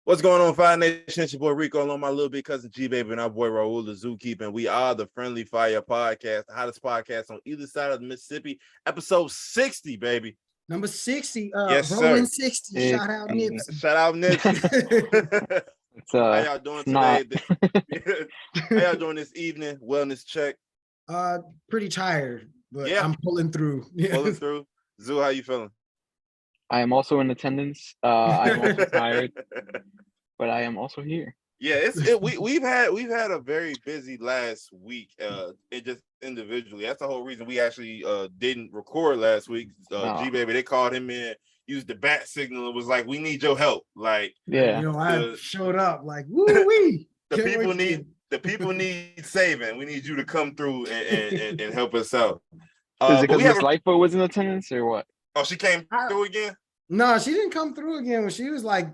What's going on, Fiya Nation? It's your boy Rico, along my little big cousin G Baby, and our boy Raul the Zookeeper, and we are the Friendly Fire Podcast, the hottest podcast on either side of the Mississippi. Episode 60, baby. Number 60. Yes, rolling sir. 60. Shout out Nipsey. Shout out Nipsey. How y'all doing today? How y'all doing this evening? Wellness check. Pretty tired, but I'm pulling through. Pulling through. Zoo, how you feeling? I am also in attendance. I'm also tired, but I am also here. Yeah, we've had a very busy last week. It just individually. That's the whole reason we actually didn't record last week. G Baby, they called him in, used the bat signal, and was like, "We need your help." Like, yeah, I showed up like, "Woo wee!" The people need saving. We need you to come through and help us out. Is it because Miss Lightfoot was in attendance or what? Oh, she came through again? No, she didn't come through again. When she was like,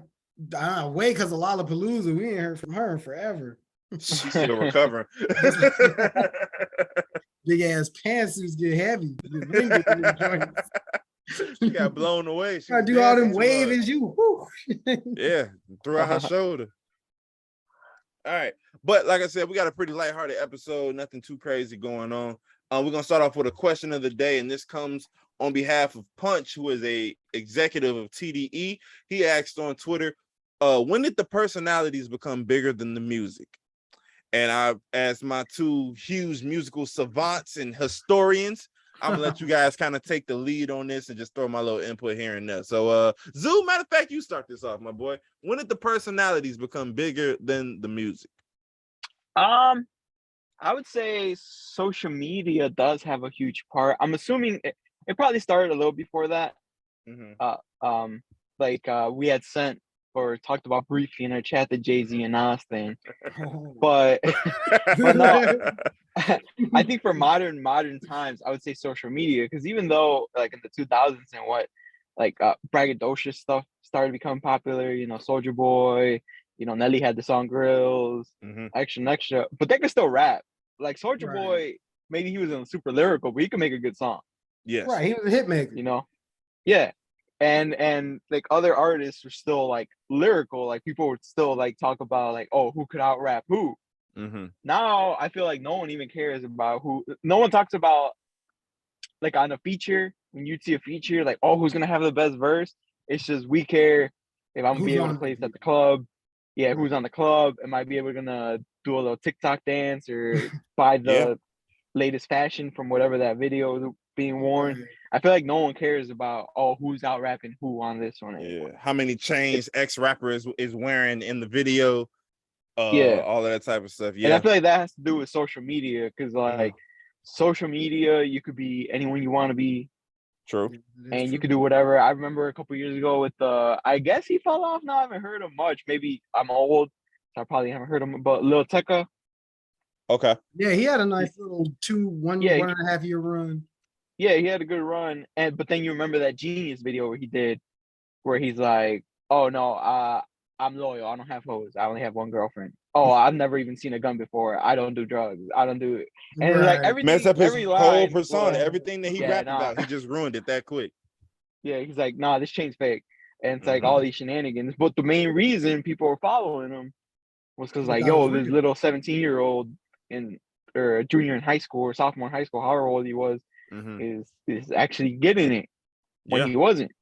away because of Lollapalooza. We ain't heard from her in forever. She's still recovering. Big ass pantsuits get heavy. She got blown away. She do all them waves. Yeah, threw out her shoulder. All right. But like I said, we got a pretty lighthearted episode. Nothing too crazy going on. We're going to start off with a question of the day, and this comes on behalf of Punch, who is a executive of TDE. He asked on Twitter, when did the personalities become bigger than the music? And I asked my two huge musical savants and historians, I'm going to let you guys kind of take the lead on this and just throw my little input here and there. So, Zoo, matter of fact, you start this off, my boy. When did the personalities become bigger than the music? I would say social media does have a huge part. I'm assuming it probably started a little before that. Mm-hmm. We had sent or talked about briefly in our chat the Jay-Z and Nas thing, but no, I think for modern times, I would say social media, because even though like in the 2000s and what, like braggadocious stuff started to become popular, you know, Soulja Boy, you know, Nelly had the song Grills, extra, but they could still rap. Like Soulja Boy, maybe he wasn't super lyrical, but he could make a good song. Yes. Right, he was a hit maker. You know? Yeah. And like other artists were still like lyrical, like people would still like talk about like, oh, who could out rap who? Mm-hmm. Now I feel like no one even cares about no one talks about like on a feature, when you see a feature, like, oh, who's gonna have the best verse? It's just we care if I'm gonna be able to play at the club. Yeah, who's on the club? Am I be able to do a little TikTok dance or buy the latest fashion from whatever that video is being worn? Right. I feel like no one cares about, oh, who's out rapping who on this one. Yeah, how many chains X rapper is wearing in the video? All of that type of stuff. Yeah, and I feel like that has to do with social media, because like social media, you could be anyone you want to be. True. And you could do whatever. I remember a couple years ago with I guess he fell off now. I haven't heard him much. Maybe I'm old, so I probably haven't heard him. But Lil Tecca. Okay. Yeah, he had a nice little 1.5 year run. Yeah, he had a good run. But then you remember that Genius video where he's like, oh no, I'm loyal. I don't have hoes. I only have one girlfriend. Oh, I've never even seen a gun before. I don't do drugs. I don't do it. And like everything, messed up his whole persona. Was, everything that he rapped about, he just ruined it that quick. Yeah, he's like, nah, this chain's fake. And it's like all these shenanigans. But the main reason people were following him was because like, yo, this little 17-year-old or a junior in high school or sophomore in high school, however old he was, is actually getting it when he wasn't.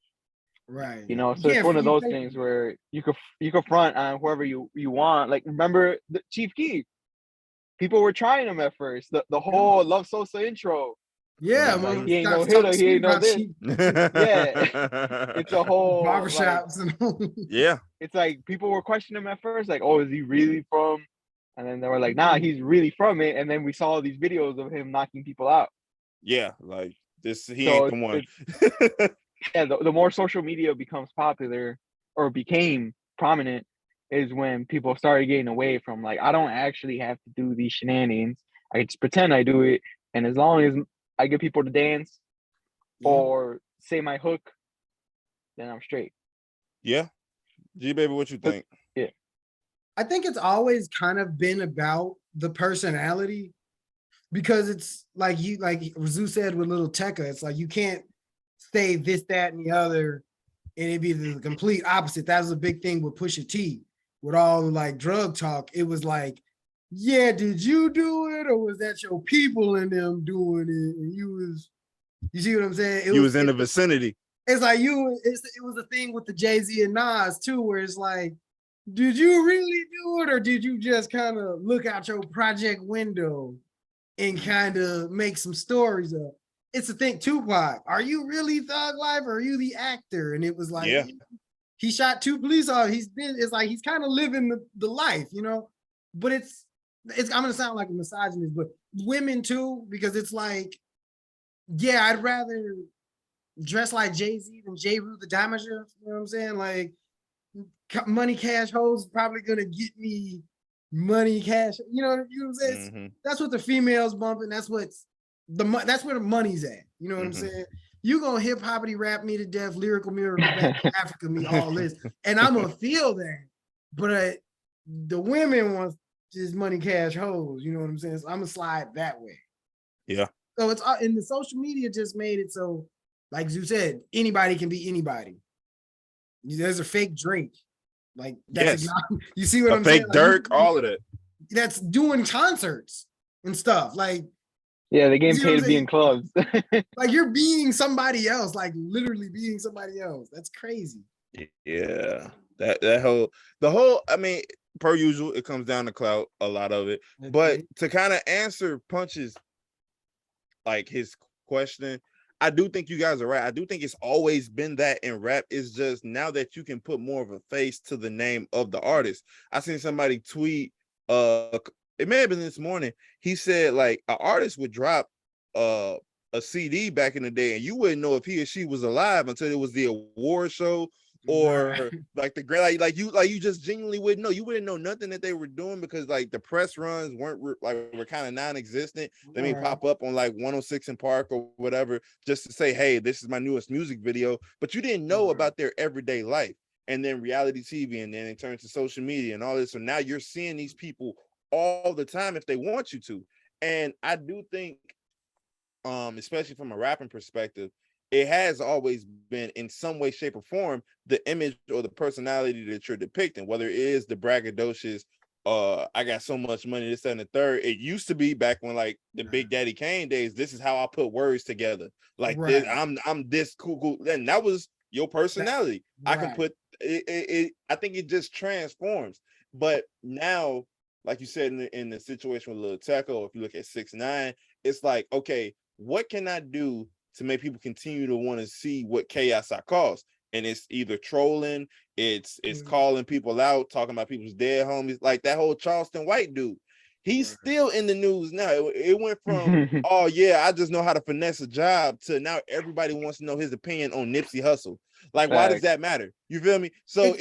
Right. You know, so it's one of those things where you could front on whoever you want. Like, remember the Chief Keef? People were trying him at first. The whole Love Sosa intro. Yeah, like, he ain't no hitter. He ain't no this. Yeah, it's a whole barbershops like, yeah. It's like people were questioning him at first, like, oh, is he really from? And then they were like, nah, he's really from it. And then we saw these videos of him knocking people out. Yeah, like this, he ain't the one. Yeah, the more social media becomes popular or became prominent is when people started getting away from like, I don't actually have to do these shenanigans. I just pretend I do it. And as long as I get people to dance or say my hook, then I'm straight. Yeah. G Baby, what you think? Yeah. I think it's always kind of been about the personality, because it's like Razu said with Lil Tecca, it's like you can't say this, that, and the other, and it'd be the complete opposite. That was a big thing with Pusha T. with all like drug talk, it was like, yeah, did you do it or was that your people and them doing it? And you see what I'm saying? You was in the vicinity. It's like it was a thing with the Jay-Z and Nas too, where it's like, did you really do it or did you just kind of look out your project window and kind of make some stories up? It's a thing, Tupac, are you really Thug Life or are you the actor? And it was like, yeah, he shot 2 police officers. It's like he's kind of living the life, you know. But it's I'm gonna sound like a misogynist, but women too, because it's like, yeah, I'd rather dress like Jay-Z than J. Rue the Damager. You know what I'm saying? Like, money cash hoes probably gonna get me money cash. You know what I'm saying? Mm-hmm. That's what the females bumping. That's what's that's where the money's at. You know what I'm saying? You gonna hip hoppity rap me to death, lyrical miracle back to Africa me, all this, and I'm gonna feel that. But the women want just money cash hoes. You know what I'm saying? So I'm gonna slide that way. Yeah. So it's and the social media just made it so, like you said, anybody can be anybody. There's a fake Drake, like that's you see what I'm saying? Fake Dirk, like, all of that. That's doing concerts and stuff. Like, yeah, they getting paid to be in clubs. Like you're being somebody else, like literally being somebody else. That's crazy. Yeah, the whole. I mean, per usual, it comes down to clout. A lot of it, but to kind of answer Punch's, like his question, I do think you guys are right. I do think it's always been that in rap. It's just now that you can put more of a face to the name of the artist. I seen somebody tweet, it may have been this morning. He said like an artist would drop a CD back in the day, and you wouldn't know if he or she was alive until it was the award show or like the great like you just genuinely wouldn't know. You wouldn't know nothing that they were doing because like the press runs were kind of non-existent. They may pop up on like 106 in Park or whatever just to say, hey, this is my newest music video, but you didn't know about their everyday life. And then reality TV, and then it turns to social media and all this. So now you're seeing these people all the time if they want you to. And I do think, especially from a rapping perspective, it has always been in some way, shape, or form the image or the personality that you're depicting, whether it is the braggadocious, I got so much money, this, that, and the third. It used to be back when like the Big Daddy Kane days, this is how I put words together. Like this, I'm this cool. And that was your personality. I can put it, I think it just transforms. But now, like you said, in the situation with Lil Tecca, or if you look at 6ix9ine, it's like, okay, what can I do to make people continue to want to see what chaos I cause? And it's either trolling, it's calling people out, talking about people's dead homies, like that whole Charleston White dude. He's still in the news now. It went from, oh yeah, I just know how to finesse a job, to now everybody wants to know his opinion on Nipsey Hussle. Like, why does that matter? You feel me? So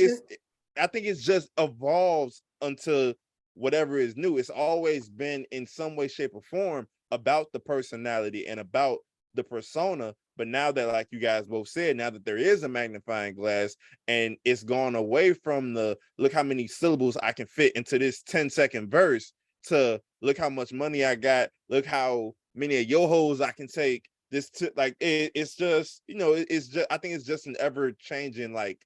I think it's just evolves until whatever is new. It's always been in some way, shape, or form about the personality and about the persona. But now that, like you guys both said, now that there is a magnifying glass and it's gone away from the look how many syllables I can fit into this 10-second verse to look how much money I got, look how many of your hoes I can take, this like it's just, you know, it's just, I think it's just an ever changing like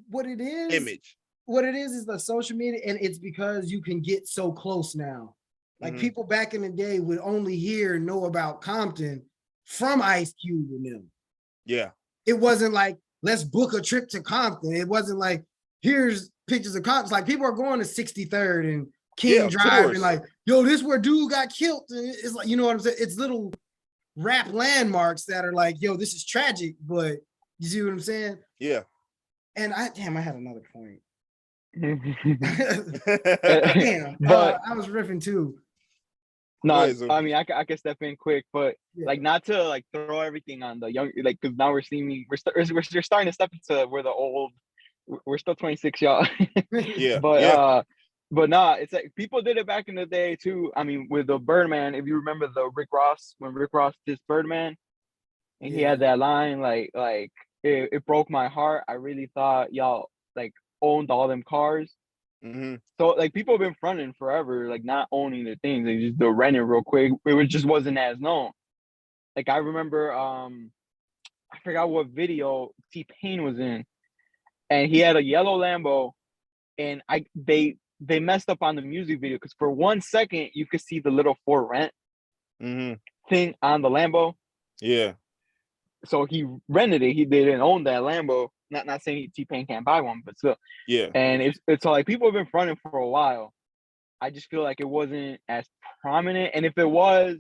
what it is image. What it is the social media, and it's because you can get so close now. Like people back in the day would only know about Compton from Ice Cube and them. Yeah. It wasn't like, let's book a trip to Compton. It wasn't like, here's pictures of Compton. It's like people are going to 63rd and King Drive and like, yo, this where dude got killed. And it's like, you know what I'm saying? It's little rap landmarks that are like, yo, this is tragic, but you see what I'm saying? Yeah. And I had another point. Damn, but I was riffing too. No, I mean I can step in quick, but like not to like throw everything on the young, like because now we're starting to step into where the old. We're still 26, y'all. But nah, it's like people did it back in the day too. I mean, with the Birdman, if you remember the Rick Ross, when Rick Ross did Birdman, and he had that line like it broke my heart. I really thought y'all like owned all them cars. So like people have been fronting forever, like not owning the things. They just they're renting real quick. It just wasn't as known. Like I remember, I forgot what video T-Pain was in, and he had a yellow Lambo, and they messed up on the music video because for 1 second you could see the little for rent thing on the Lambo. Yeah. So he rented it. He didn't own that Lambo. Not saying T-Pain can't buy one, but still. Yeah. And it's like people have been fronting for a while. I just feel like it wasn't as prominent. And if it was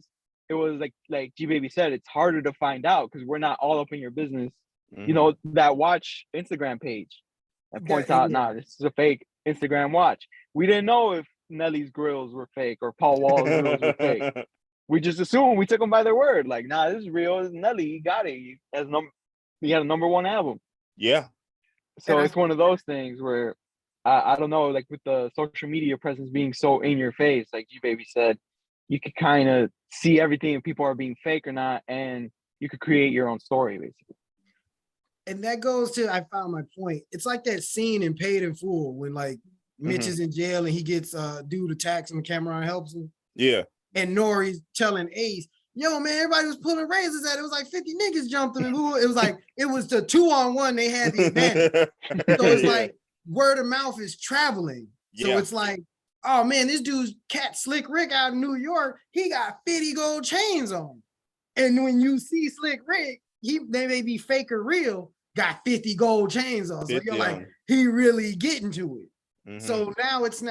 like G Baby said, it's harder to find out because we're not all up in your business. You know, that watch Instagram page that points out, nah, this is a fake Instagram watch. We didn't know if Nelly's grills were fake or Paul Wall's grills were fake. We just assumed, we took them by their word. Like, nah, this is real. This is Nelly. He got it. He had a #1 album. Yeah. So it's one of those things where I don't know, like with the social media presence being so in your face, like G Baby said, you could kind of see everything if people are being fake or not, and you could create your own story, basically. And that goes to, I found my point. It's like that scene in Paid in Full when like Mitch is in jail and he gets dude attacks him and Cameron helps him. Yeah. And Nori's telling Ace, yo, man, everybody was pulling razors at it. It was like 50 niggas jumped him. And it was like, it was the 2-on-1. They had the advantage. So it's like word of mouth is traveling. So it's like, oh man, this dude's cat Slick Rick out in New York, he got 50 gold chains on. And when you see Slick Rick, they may be fake or real, got 50 gold chains on. So you're like, he really getting to it. So now it's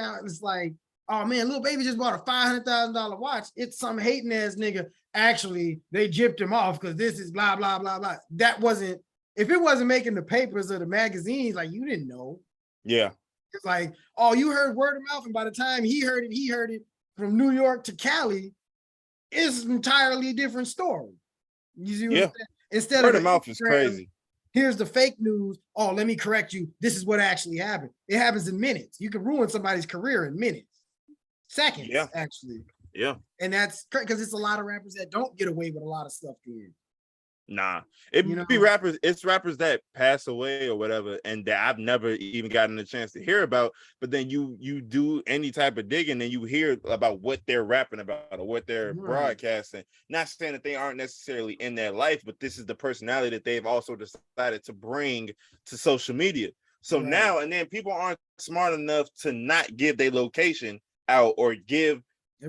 like, oh man, Lil Baby just bought a $500,000 watch. It's some hating ass nigga. Actually, they gypped him off because this is blah, blah, blah, blah. That wasn't, if it wasn't making the papers or the magazines, like you didn't know. Yeah. It's like, oh, you heard word of mouth. And by the time he heard it from New York to Cali. It's an entirely different story. You see what I'm saying? Instead word of of mouth is crazy. Here's the fake news. Oh, let me correct you. This is what actually happened. It happens in minutes. You can ruin somebody's career in minutes. Seconds, actually. Yeah. And that's because it's a lot of rappers that don't get away with a lot of stuff here. Nah, it be rappers. It's rappers that pass away or whatever, and that I've never even gotten a chance to hear about. But then you do any type of digging, and you hear about what they're rapping about or what they're broadcasting. Not saying that they aren't necessarily in their life, but this is the personality that they've also decided to bring to social media. So now and then, people aren't smart enough to not give their location out or give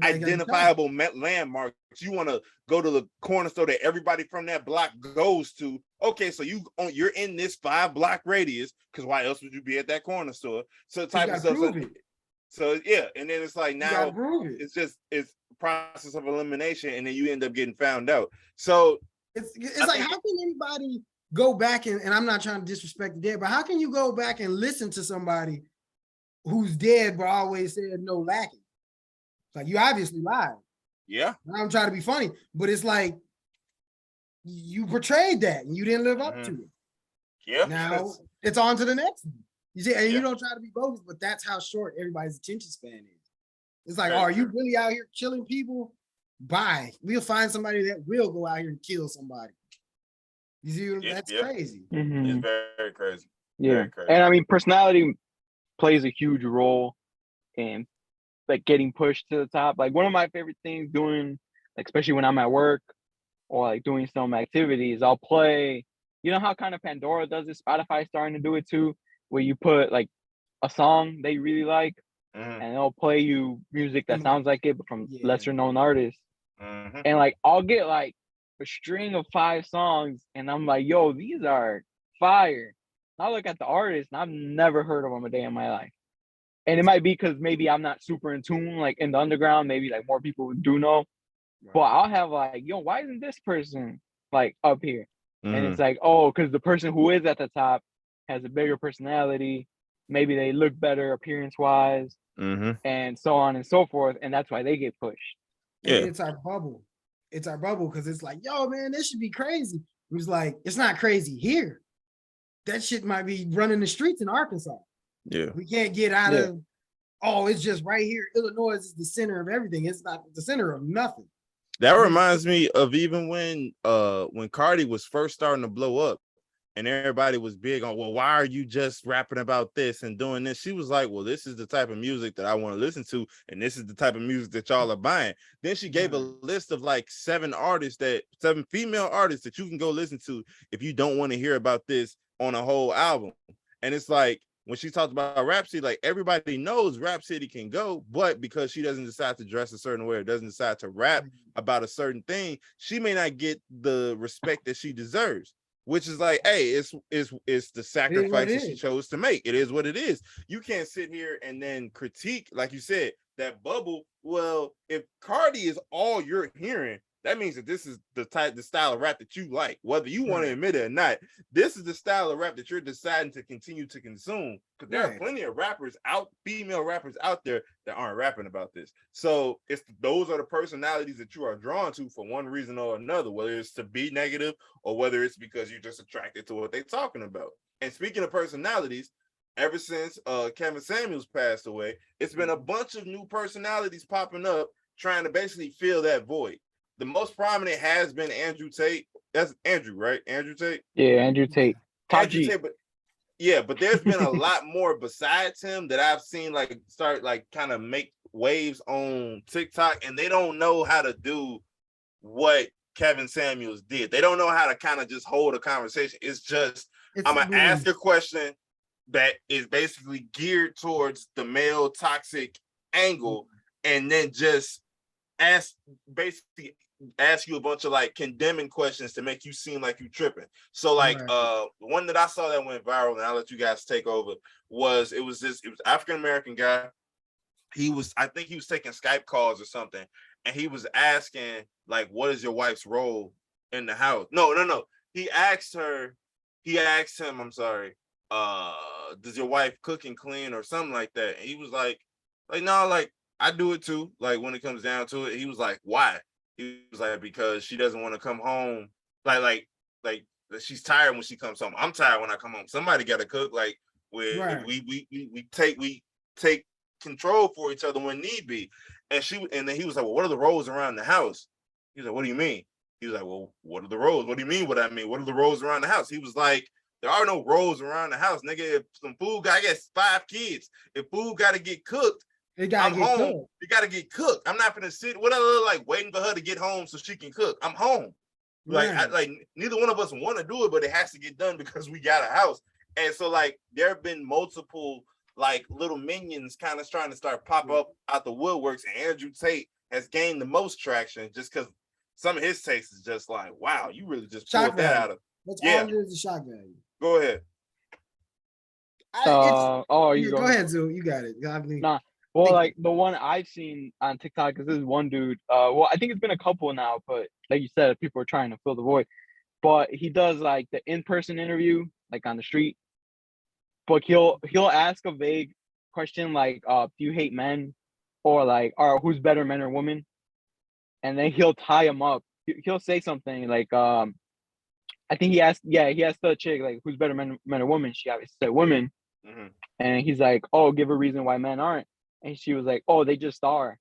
identifiable landmarks. You want to go to the corner store that everybody from that block goes to. Okay, so you're in this 5-block radius, because why else would you be at that corner store? So type of stuff. So and then it's like now it's process of elimination, and then you end up getting found out. So it's like, how can anybody go back and I'm not trying to disrespect the dead, but how can you go back and listen to somebody who's dead but always said no lacking? Like, you obviously lied. Yeah. I'm trying to be funny, but it's like you portrayed that and you didn't live up to it. Yeah. Now it's on to the next one. You see, and you don't try to be bogus, but that's how short everybody's attention span is. It's like, are you really out here killing people? Bye. We'll find somebody that will go out here and kill somebody. You see, that's crazy. It's very crazy. Yeah. Very crazy. And I mean, personality plays a huge role in like getting pushed to the top. Like, one of my favorite things doing, like, especially when I'm at work or like doing some activities, I'll play, you know how kind of Pandora does it, Spotify starting to do it too, where you put like a song they really like and they'll play you music that sounds like it but from lesser known artists. And like, I'll get like a string of 5 songs and I'm like, yo, these are fire. And I look at the artist and I've never heard of them a day in my life. And it might be because maybe I'm not super in tune, like in the underground, maybe like more people do know. But I'll have like, yo, why isn't this person like up here? And it's like, oh, because the person who is at the top has a bigger personality. Maybe they look better appearance-wise, and so on and so forth. And that's why they get pushed. Yeah. It's our bubble. It's our bubble because it's like, yo, man, this should be crazy. It was like, it's not crazy here. That shit might be running the streets in Arkansas. Yeah, we can't get out of, oh, it's just right here. Illinois is the center of everything. It's not the center of nothing. That reminds me of even when Cardi was first starting to blow up and everybody was big on, well, why are you just rapping about this and doing this? She was like, well, this is the type of music that I want to listen to, and this is the type of music that y'all are buying. Then she gave a list of like 7 female artists that you can go listen to if you don't want to hear about this on a whole album. And it's like, when she talked about Rhapsody, like everybody knows Rhapsody can go, but because she doesn't decide to dress a certain way or doesn't decide to rap about a certain thing, she may not get the respect that she deserves. Which is like, hey, it's the sacrifice that she chose to make. It is what it is. You can't sit here and then critique, like you said, that bubble. Well, if Cardi is all you're hearing, that means that this is the style of rap that you like, whether you want to admit it or not. This is the style of rap that you're deciding to continue to consume. Because there are plenty of female rappers out there that aren't rapping about this. So those are the personalities that you are drawn to for one reason or another, whether it's to be negative or whether it's because you're just attracted to what they're talking about. And speaking of personalities, ever since Kevin Samuels passed away, it's been a bunch of new personalities popping up trying to basically fill that void. The most prominent has been Andrew Tate. That's Andrew, right? Andrew Tate? Yeah, Andrew Tate. Andrew Tate, but there's been a lot more besides him that I've seen start kind of make waves on TikTok, and they don't know how to do what Kevin Samuels did. They don't know how to kind of just hold a conversation. I'm gonna ask a question that is basically geared towards the male toxic angle, and then just ask you a bunch of condemning questions to make you seem like you tripping. So the one that I saw that went viral, and I'll let you guys take over, was African-American guy. I think he was taking Skype calls or something, and he was asking what is your wife's role in the house? No. He asked him, I'm sorry, does your wife cook and clean or something like that? And he was no, I do it too. When it comes down to it, he was like, why? He was like, because she doesn't want to come home. Like she's tired when she comes home. I'm tired when I come home. Somebody got to cook. We take control for each other when need be. And then he was like, well, what are the roles around the house? He was like, what do you mean? He was like, well, what are the roles? What do you mean what I mean? What are the roles around the house? He was like, there are no roles around the house, nigga. If some food I got 5 kids. If food got to get cooked, I'm home. You got to get cooked. I'm not gonna sit waiting for her to get home so she can cook. I'm home. Neither one of us want to do it, but it has to get done because we got a house. And so there have been multiple little minions kind of trying to start pop up out the woodworks, and Andrew Tate has gained the most traction just because some of his takes is just wow, you really just pulled that out of. That's all it is, a shock value. Go ahead. Go ahead, Zoo. You got it. Nah. Well, the one I've seen on TikTok is this one dude. Well, I think it's been a couple now, but like you said, people are trying to fill the void. But he does the in-person interview, on the street. But he'll ask a vague question do you hate men, or who's better, men or women? And then he'll tie him up. He'll say something I think he asked the chick who's better, men or women. She obviously said women, and he's like, oh, give a reason why men aren't. And she was like, oh, they just are.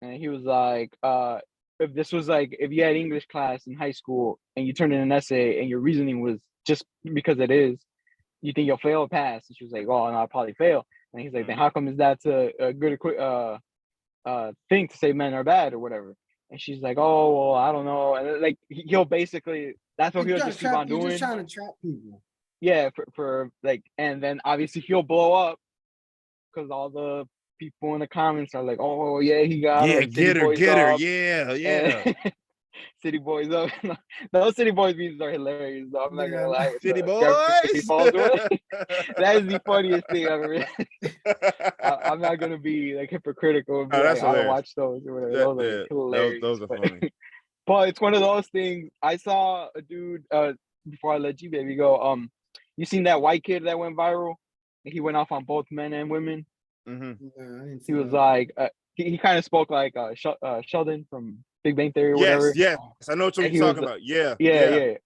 And he was like, if this was if you had English class in high school and you turned in an essay and your reasoning was just because it is, you think you'll fail or pass? And she was like, oh, no, I'll probably fail. And he's like, then how come is that a good thing to say men are bad or whatever? And she's like, oh, well, I don't know. And he'll basically, that's what he'll just keep on doing. He's just trying to trap people. Yeah, for and then obviously he'll blow up because all the people in the comments are like, oh yeah, he got her. Get her. Yeah. City Boys up. Those City Boys memes are hilarious though. I'm not gonna lie. City Boys. That is the funniest thing I've ever. I'm not gonna be hypocritical and be I don't watch those or whatever. Those are hilarious. Those are funny. But it's one of those things. I saw a dude before I let you baby go. You seen that white kid that went viral? He went off on both men and women. Mm-hmm. He was he kind of spoke Sheldon from Big Bang Theory or whatever. Yes, I know what you're talking about. Yeah.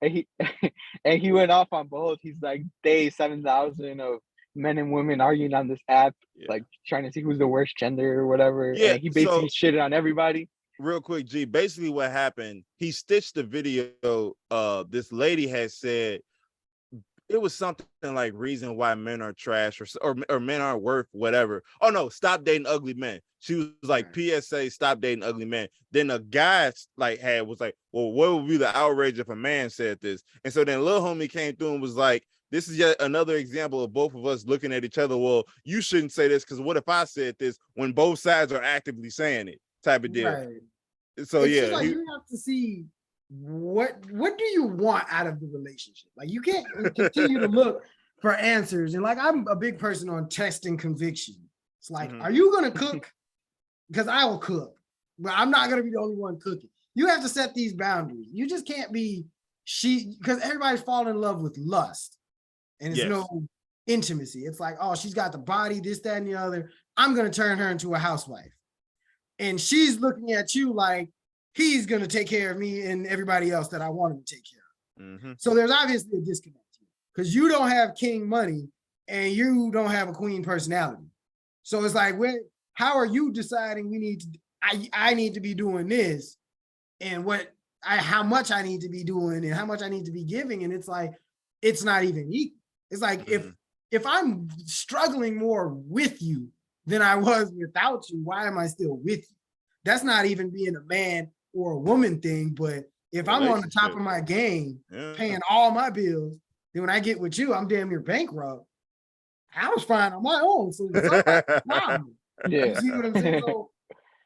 And he went off on both. He's day 7,000 of men and women arguing on this app, trying to see who's the worst gender or whatever. Yeah, and he basically shitted on everybody. Real quick, G, basically what happened, he stitched the video. This lady had said it was something reason why men are trash or men aren't worth whatever. Oh no, stop dating ugly men. She was PSA, stop dating ugly men. Then a guy was well, what would be the outrage if a man said this? And so then Lil Homie came through and was like, this is yet another example of both of us looking at each other. Well, you shouldn't say this because what if I said this, when both sides are actively saying it, type of deal. Right. So it's yeah, just like you have to see what do you want out of the relationship. Like you can't continue to look for answers. And like I'm a big person on testing conviction. It's like, are you gonna cook? Because I will cook, but I'm not gonna be the only one cooking. You have to set these boundaries. You just can't be because everybody's falling in love with lust, and it's no intimacy. It's like, oh, she's got the body, this, that, and the other. I'm gonna turn her into a housewife. And she's looking at you like he's going to take care of me and everybody else that I want him to take care of. So there's obviously a disconnect here because you don't have king money and you don't have a queen personality. So it's like, how are you deciding I need to be doing this and how much I need to be doing and how much I need to be giving? And it's like, it's not even equal. It's like, if I'm struggling more with you than I was without you, why am I still with you? That's not even being a man or a woman thing, but if I'm on the top of my game, paying all my bills, then when I get with you, I'm damn near bankrupt. I was fine on my own, so it's not a problem. You see what I'm saying? So,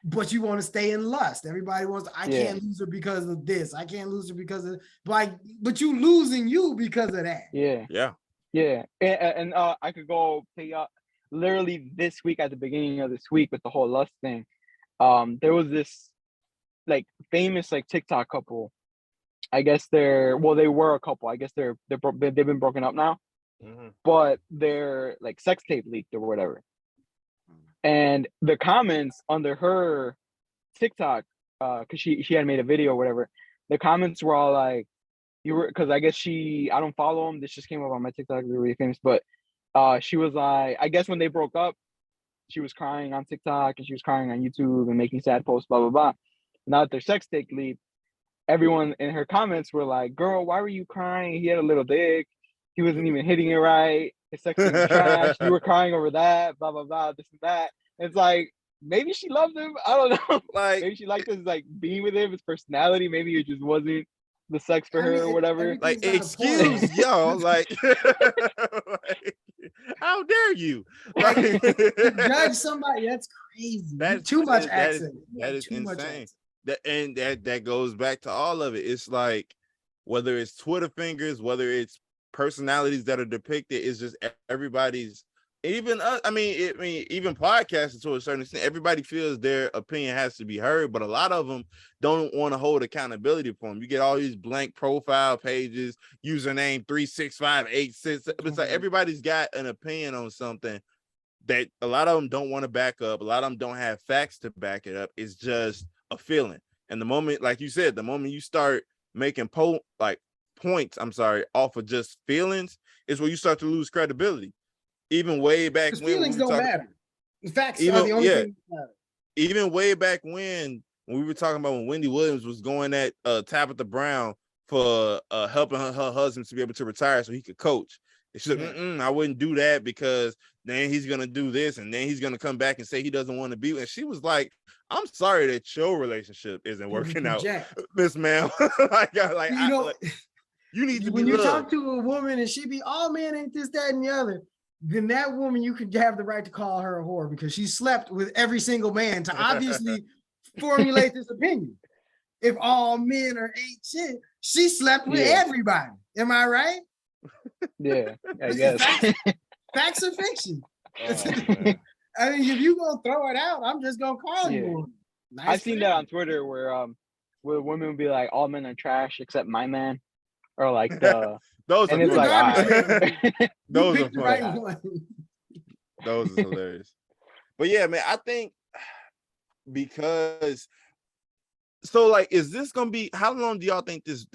but you want to stay in lust. Everybody wants, I can't lose her because of this. I can't lose her because of, but you losing you because of that. Yeah. And I could go pay up. Literally this week, at the beginning of this week, with the whole lust thing, there was this like famous like TikTok couple. I guess they were a couple. I guess they've been broken up now, but their like sex tape leaked or whatever. And the comments under her TikTok, because she had made a video or whatever, the comments were all like, because I guess I don't follow them. This just came up on my TikTok. They're really famous, but she was like, I guess when they broke up, she was crying on TikTok and she was crying on YouTube and making sad posts, blah, blah, blah. Now that their sex tape leaked, everyone in her comments were like, girl, why were you crying? He had a little dick. He wasn't even hitting it right. His sex tape was trash. You were crying over that, blah, blah, blah, this and that. And it's like, maybe she loved him. I don't know. Like, maybe she liked his like being with him, his personality. Maybe it just wasn't the sex for her or whatever. Like, excuse y'all, like, how dare you? Like, to judge somebody, that's crazy. That's too much accent. That is insane. That goes back to all of it. It's like, whether it's Twitter fingers, whether it's personalities that are depicted, it's just everybody's. Even even podcasting to a certain extent, everybody feels their opinion has to be heard, but a lot of them don't want to hold accountability for them. You get all these blank profile pages, username 36586. It's like everybody's got an opinion on something that a lot of them don't want to back up. A lot of them don't have facts to back it up. It's just a feeling. And the moment, like you said, the moment you start making points, off of just feelings, is where you start to lose credibility. Even way back when feelings don't matter. The facts are the only thing that matter. Even way back when we were talking about when Wendy Williams was going at Tabitha Brown for helping her husband to be able to retire so he could coach. And she's like, I wouldn't do that because then he's gonna do this and then he's gonna come back and say he doesn't want to be. And she was like, I'm sorry that your relationship isn't working out, Miss Ma'am. You need to be when you talk to a woman and she be, oh man, ain't this, that, and the other. Then that woman, you could have the right to call her a whore because she slept with every single man to obviously formulate this opinion. If all men are ain't shit, she slept with everybody. Am I right? Yeah, I guess. Facts or fiction? I mean, if you gonna throw it out, I'm just gonna call you. Nice I've seen that on Twitter where women would be like, all men are trash except my man. Or like those and are it's like those are funny. Those are hilarious. But yeah, man, I think because is this gonna be, how long do y'all think this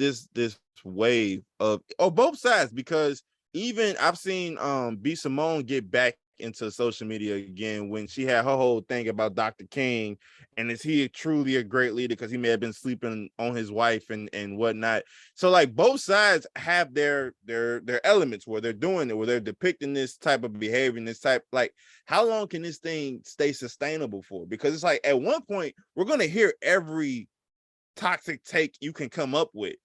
wave of both sides? Because even I've seen B Simone get back into social media again when she had her whole thing about Dr. King, and is he truly a great leader because he may have been sleeping on his wife and whatnot. So like both sides have their elements where they're doing it, where they're depicting this type of behavior and this type, like how long can this thing stay sustainable for? Because it's like at one point we're gonna hear every toxic take you can come up with.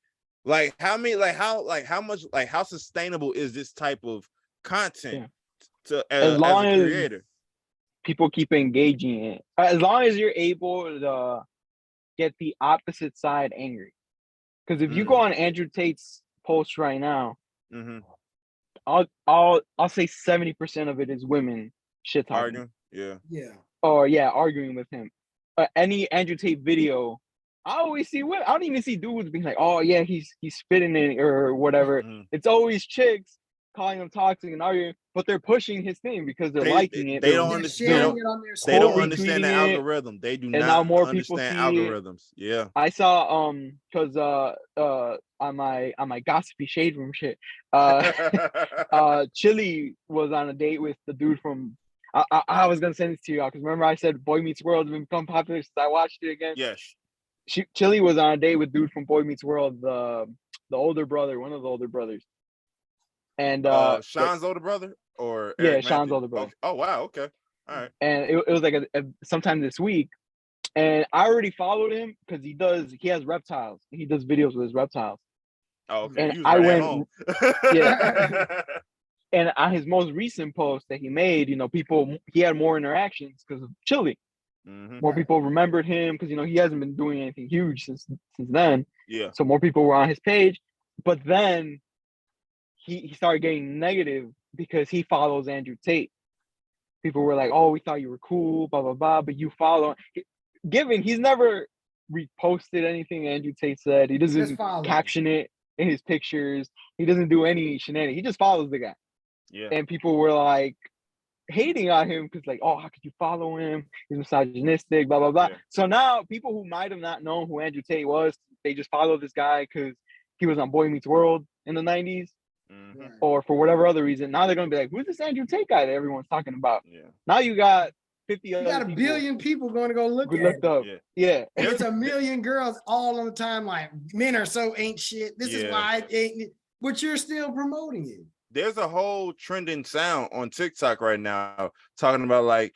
Like how many, like how much, like how sustainable is this type of content to as as long a as creator? people keep engaging in it, as long as you're able to get the opposite side angry. Because if you go on Andrew Tate's post right now, I'll say 70% of it is women shit talking. Arguing, Yeah. Or arguing with him. Any Andrew Tate video, I always see women. I don't even see dudes being like, "Oh yeah, he's spitting it or whatever." It's always chicks calling him toxic and arguing, but they're pushing his thing because they're liking it. They don't understand. They don't understand the algorithm. They do and not now more people understand see algorithms. It. Yeah. I saw because on my gossipy shade room shit, Chili was on a date with the dude from. I was gonna send this to y'all because remember I said Boy Meets World has become popular since I watched it again. Yes. Chili was on a date with dude from Boy Meets World, the older brother, one of the older brothers. And Sean's older brother, or Eric Sean's older brother. Oh wow, okay, all right. And it was like a sometime this week, and I already followed him because he has reptiles. He does videos with his reptiles. Oh, okay. And I went, And on his most recent post that he made, he had more interactions because of Chili. More people remembered him because he hasn't been doing anything huge since then. Yeah. So more people were on his page, but then he started getting negative because he follows Andrew Tate. People were like, "Oh, we thought you were cool, blah blah blah," but you follow. Given he's never reposted anything Andrew Tate said, he doesn't caption it in his pictures. He doesn't do any shenanigans. He just follows the guy. Yeah. And people were like hating on him because like, "Oh, how could you follow him? He's misogynistic, blah blah blah." Yeah. So now people who might have not known who Andrew Tate was, they just follow this guy because he was on Boy Meets World in the 90s. Or for whatever other reason, now they're gonna be like, "Who's this Andrew Tate guy that everyone's talking about?" Yeah. Now you got 50. You got a billion people going to go look at it. Up. Yeah. And it's a million girls all on the timeline. Men are so ain't shit. This is why it ain't. But you're still promoting it. There's a whole trending sound on TikTok right now talking about like,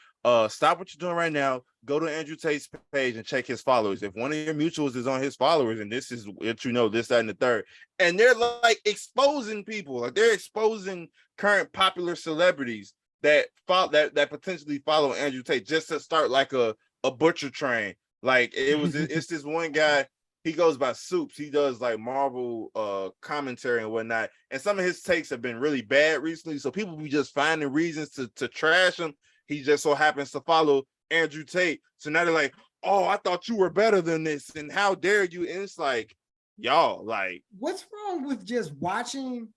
stop what you're doing right now. Go to Andrew Tate's page and check his followers. If one of your mutuals is on his followers, and this is what this, that, and the third, and they're like exposing people, like they're exposing current popular celebrities that potentially follow Andrew Tate just to start like a butcher train. Like it's this one guy. He goes by Soups. He does like Marvel commentary and whatnot. And some of his takes have been really bad recently. So people be just finding reasons to trash him. He just so happens to follow Andrew Tate. So now they're like, "Oh, I thought you were better than this. And how dare you?" And it's like, y'all, like, what's wrong with just watching?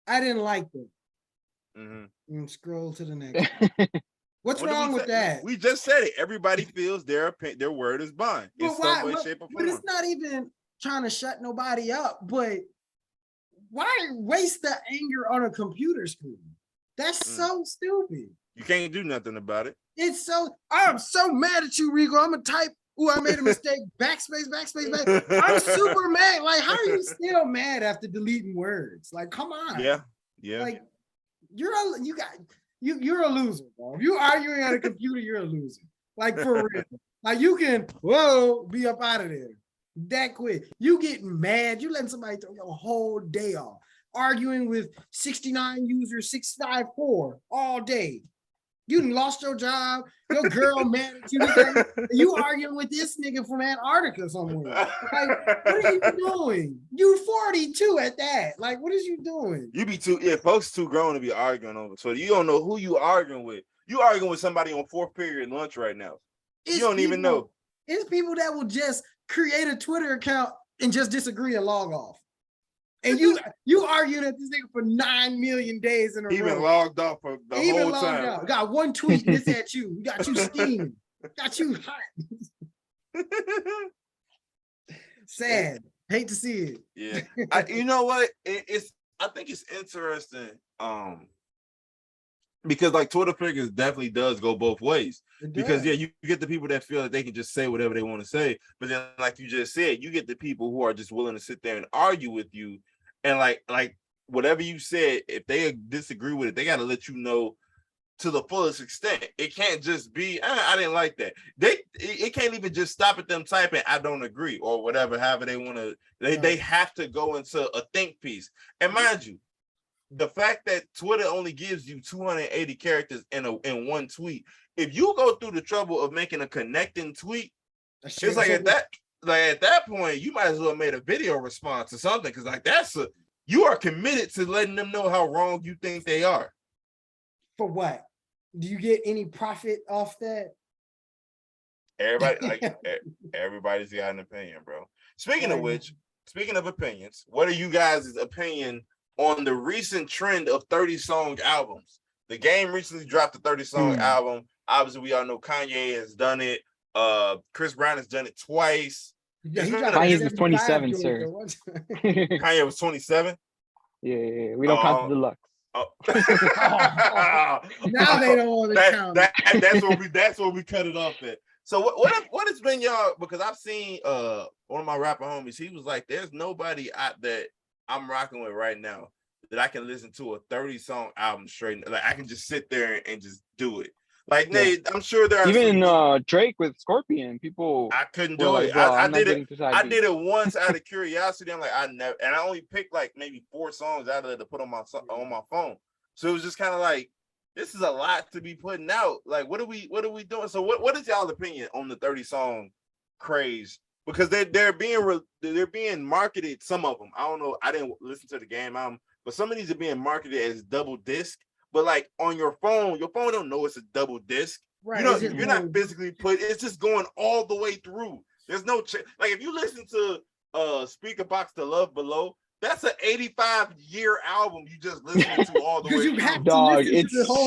I didn't like that. Scroll to the next one. What's wrong with that? We just said it. Everybody feels their word is bond in some way, shape, or form. But it's not even trying to shut nobody up. But why waste the anger on a computer screen? That's so stupid. You can't do nothing about it. I'm so mad at you, Rico. I'm gonna type, I made a mistake. Backspace. I'm super mad. Like, how are you still mad after deleting words? Like, come on. Yeah. Like, you're a loser, bro. If you arguing on a computer, you're a loser. Like, for real. Like, you can, be up out of there that quick. You getting mad. You letting somebody throw your whole day off. Arguing with 69 user 654 all day. You done lost your job. Your girl mad at you. You arguing with this nigga from Antarctica somewhere. Like, what are you doing? You 42 at that. Like, what is you doing? You be folks too grown to be arguing over Twitter. You don't know who you arguing with. You arguing with somebody on 4th period lunch right now. You don't even know. It's people that will just create a Twitter account and just disagree and log off. And you arguing at this nigga for 9 million days in a row. He been logged off for the whole time. Out. Got one tweet and it's at you. Got you steaming. Got you hot. Sad. Hate to see it. Yeah. You know what? I think it's interesting. Because like Twitter figures definitely does go both ways. Because you get the people that feel that they can just say whatever they want to say, but then like you just said, you get the people who are just willing to sit there and argue with you, and like whatever you said, if they disagree with it, they got to let you know to the fullest extent. It can't just be I didn't like that. it can't even just stop at them typing I don't agree or whatever, however they want to. They have to go into a think piece. And mind you, the fact that Twitter only gives you 280 characters in one tweet, if you go through the trouble of making a connecting tweet, it's like at that point, you might as well have made a video response or something, because like you are committed to letting them know how wrong you think they are. For what? Do you get any profit off that? Everybody's got an opinion, bro. Speaking of which, speaking of opinions, what are you guys' opinion on the recent trend of 30-song albums? The Game recently dropped a 30-song album. Obviously, we all know Kanye has done it. Chris Brown has done it twice. Yeah, Kanye was 27, sir. Kanye was 27? Yeah. We don't count the deluxe. Oh. Now they don't want to count. That's where we cut it off at. So what has been y'all, because I've seen one of my rapper homies, he was like, there's nobody out that I'm rocking with right now that I can listen to a 30-song album straight. Like I can just sit there and just do it. Like Nate, I'm sure there are even Drake with Scorpion. People, I couldn't do it. Bro, I did it. I did it once out of curiosity. I'm like, I only picked like maybe 4 songs out of it to put on my phone. So it was just kind of like, this is a lot to be putting out. Like, what are we doing? So what is y'all's opinion on the 30-song craze? Because they're being marketed. Some of them, I don't know. I didn't listen to the Game album, but some of these are being marketed as double disc. But like on your phone don't know it's a double disc. Right. You're not physically it's just going all the way through. There's no like if you listen to Speaker Box to Love Below, that's an 85-year album you just listened to all the way through. Dog, it's so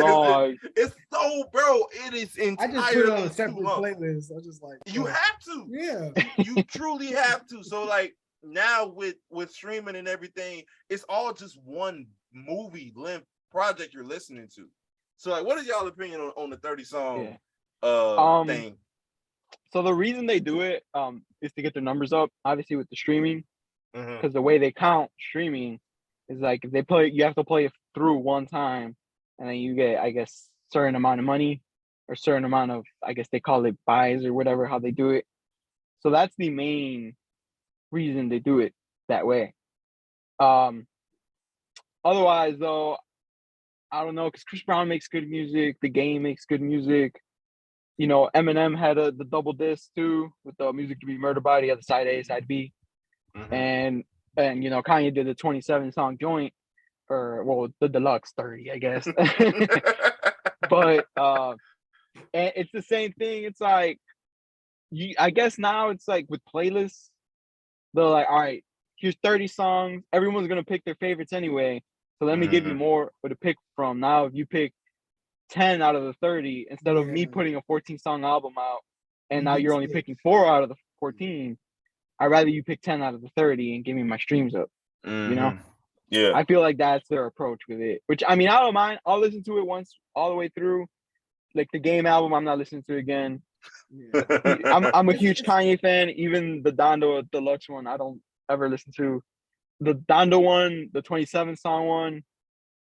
long. It's so, bro, it is entirely. I just put it on a separate playlist. I just like you have to. Yeah. You truly have to. So like now with streaming and everything, it's all just one movie length project you're listening to. So like what is y'all opinion on the 30-song thing? So the reason they do it is to get their numbers up, obviously with the streaming, because the way they count streaming is like if they play, you have to play it through one time and then you get, I guess, certain amount of money or certain amount of, I guess they call it buys or whatever, how they do it. So that's the main reason they do it that way. Otherwise though, I don't know, because Chris Brown makes good music, the Game makes good music. You know, Eminem had the double disc too with the Music to Be Murdered By. He had the side A, side B, and you know Kanye did the 27-song joint, or well the deluxe 30, I guess. But and it's the same thing. It's like I guess now it's like with playlists, they're like, all right, here's 30 songs. Everyone's gonna pick their favorites anyway. So let me give you more to pick from. Now, if you pick 10 out of the 30, instead of me putting a 14-song album out, and now you're only picking 4 out of the 14, I'd rather you pick 10 out of the 30 and give me my streams up. You know? Yeah. I feel like that's their approach with it. Which, I mean, I don't mind. I'll listen to it once all the way through. Like the Game album, I'm not listening to again. I'm a huge Kanye fan. Even the Dondo Deluxe one, I don't ever listen to. The Dondo one, the 27-song one,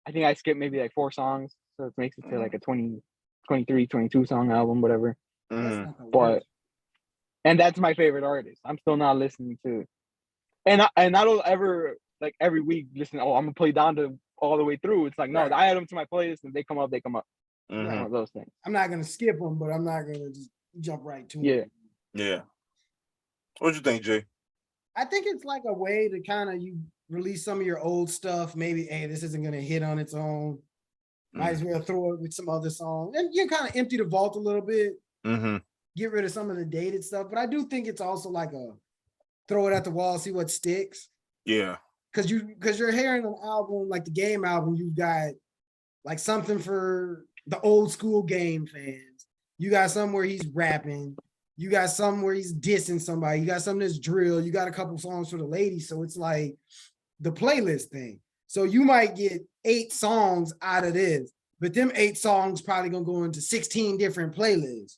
I think I skipped maybe like 4 songs. So it makes it to like a 23, 22-song album, whatever. But, and that's my favorite artist. I'm still not listening to. And I don't ever, like every week, listen, I'm going to play Dondo all the way through. It's like, no, I add them to my playlist and they come up, they come up. You know, those things. I'm not going to skip them, but I'm not going to just jump right to them. Yeah. What you think, Jay? I think it's like a way to kind of you release some of your old stuff. Maybe, hey, this isn't going to hit on its own. Might as well throw it with some other songs. And you kind of empty the vault a little bit. Get rid of some of the dated stuff. But I do think it's also like a throw it at the wall, see what sticks. Yeah. Because you're hearing an album like the Game album, you've got like something for the old school Game fans. You got some where he's rapping. You got some where he's dissing somebody. You got some that's drill. You got a couple songs for the ladies. So it's like the playlist thing. So you might get 8 songs out of this, but them 8 songs probably gonna go into 16 different playlists.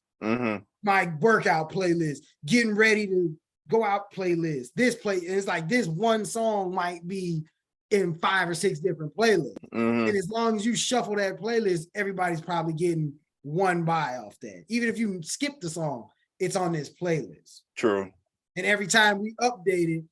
My workout playlist, getting ready to go out playlist. It's like this one song might be in 5 or 6 different playlists. And as long as you shuffle that playlist, everybody's probably getting one buy off that. Even if you skip the song, it's on this playlist. True. And every time we update it,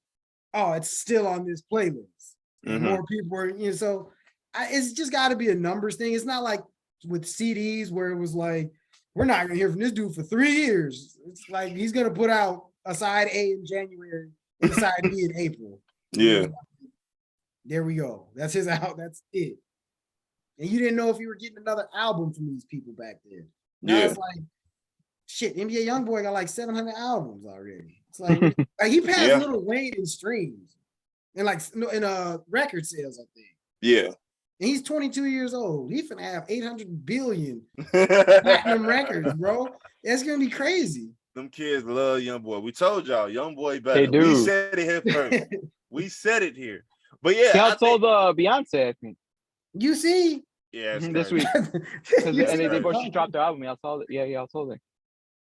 oh, it's still on this playlist. And more people are, so it's just got to be a numbers thing. It's not like with CDs where it was like, we're not gonna hear from this dude for 3 years. It's like he's gonna put out a side A in January and a side B in April. Yeah. There we go. That's his out. That's it. And you didn't know if you were getting another album from these people back then. Now it's like, shit, NBA YoungBoy got like 700 albums already. It's like, he passed Lil Wayne in streams and like in record sales, I think. Yeah. And he's 22 years old. He finna have 800 billion platinum records, bro. That's gonna be crazy. Them kids love YoungBoy. We told y'all, YoungBoy better. They do. We said it here first. We said it here. But yeah, he outsold Beyonce, I think. You see? Yeah, this week. And they both dropped their album. He outsold it. Yeah, he outsold it.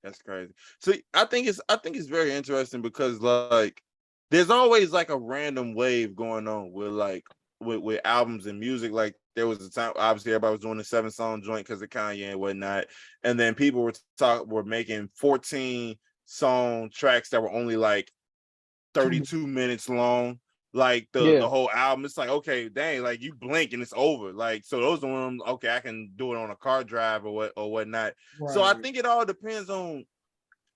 That's crazy. So I think it's very interesting because like there's always like a random wave going on with albums and music. Like there was a time, obviously everybody was doing the 7-song joint because of Kanye and whatnot, and then people were making 14-song tracks that were only like 32 minutes long. Like the whole album, it's like, okay, dang, like you blink and it's over. Like, so those are them, okay, I can do it on a car drive or whatnot. Right. So I think it all depends on,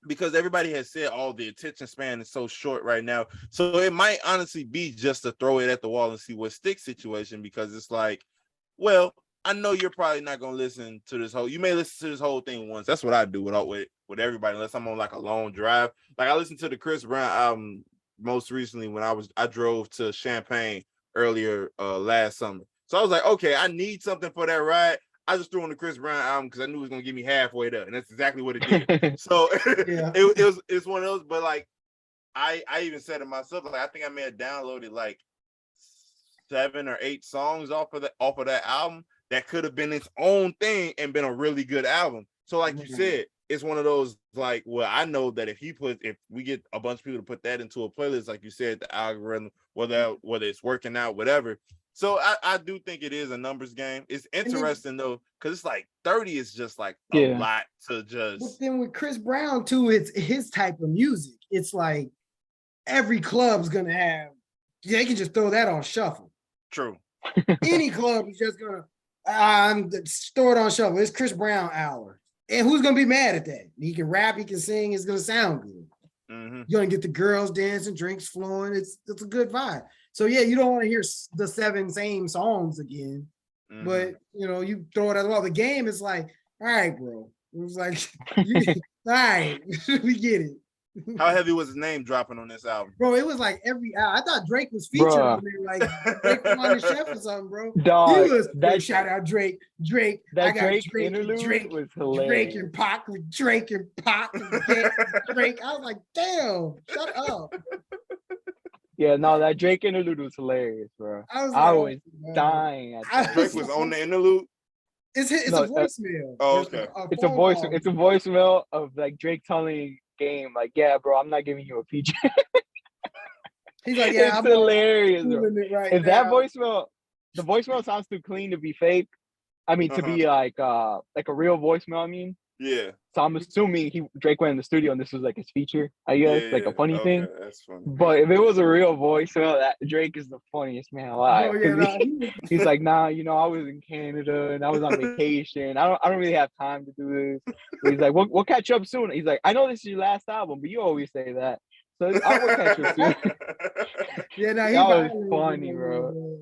because everybody has said all the attention span is so short right now. So it might honestly be just to throw it at the wall and see what sticks situation, because it's like, well, I know you're probably not gonna listen to this you may listen to this whole thing once. That's what I do with everybody, unless I'm on like a long drive. Like I listened to the Chris Brown album most recently when I drove to Champaign earlier last summer. So I was like, okay, I need something for that ride. I just threw on the Chris Brown album because I knew it was gonna get me halfway there, and that's exactly what it did. So it's one of those. But like I even said to myself, like I think I may have downloaded like 7 or 8 songs off of that album that could have been its own thing and been a really good album. So like you said, it's one of those like, well, I know that if we get a bunch of people to put that into a playlist, like you said, the algorithm, whether it's working out, whatever. So I do think it is a numbers game. It's interesting though, because it's like 30 is just like a lot to just. But then with Chris Brown too, it's his type of music. It's like every club's gonna have. They can just throw that on shuffle. True. Any club is just gonna throw it on shuffle. It's Chris Brown hour. And who's gonna be mad at that? He can rap, he can sing, it's gonna sound good. You're gonna get the girls dancing, drinks flowing. It's a good vibe. So yeah, you don't want to hear the 7 same songs again, but you throw it at the wall. The game is like, all right, bro. It was like, all right, we get it. How heavy was his name dropping on this album? Bro, it was like every hour. I thought Drake was featured on there, like Drake was on the chef or something, bro. Dog, he was shout out Drake. That I got Drake interlude was hilarious. Drake and Pac with Drake and Pac and Drake. I was like, damn, shut up. Yeah, no, that Drake interlude was hilarious, bro. I was dying. Drake was on the interlude. It's a voicemail. Oh, okay. It's a voicemail of like Drake telling Game like, yeah, bro, I'm not giving you a feature. He's like, yeah, it's hilarious. Bro. Right Is that voicemail? The voicemail sounds too clean to be fake. I mean, to be like a real voicemail. I mean, yeah. So I'm assuming Drake went in the studio and this was like his feature. I guess like a funny thing. That's funny. But if it was a real voicemail, that Drake is the funniest man alive. Oh, yeah, he's like, nah, I was in Canada and I was on vacation. I don't really have time to do this. But he's like, we'll catch up soon. He's like, I know this is your last album, but you always say that. So I will catch up soon. Yeah, no, that was funny, bro.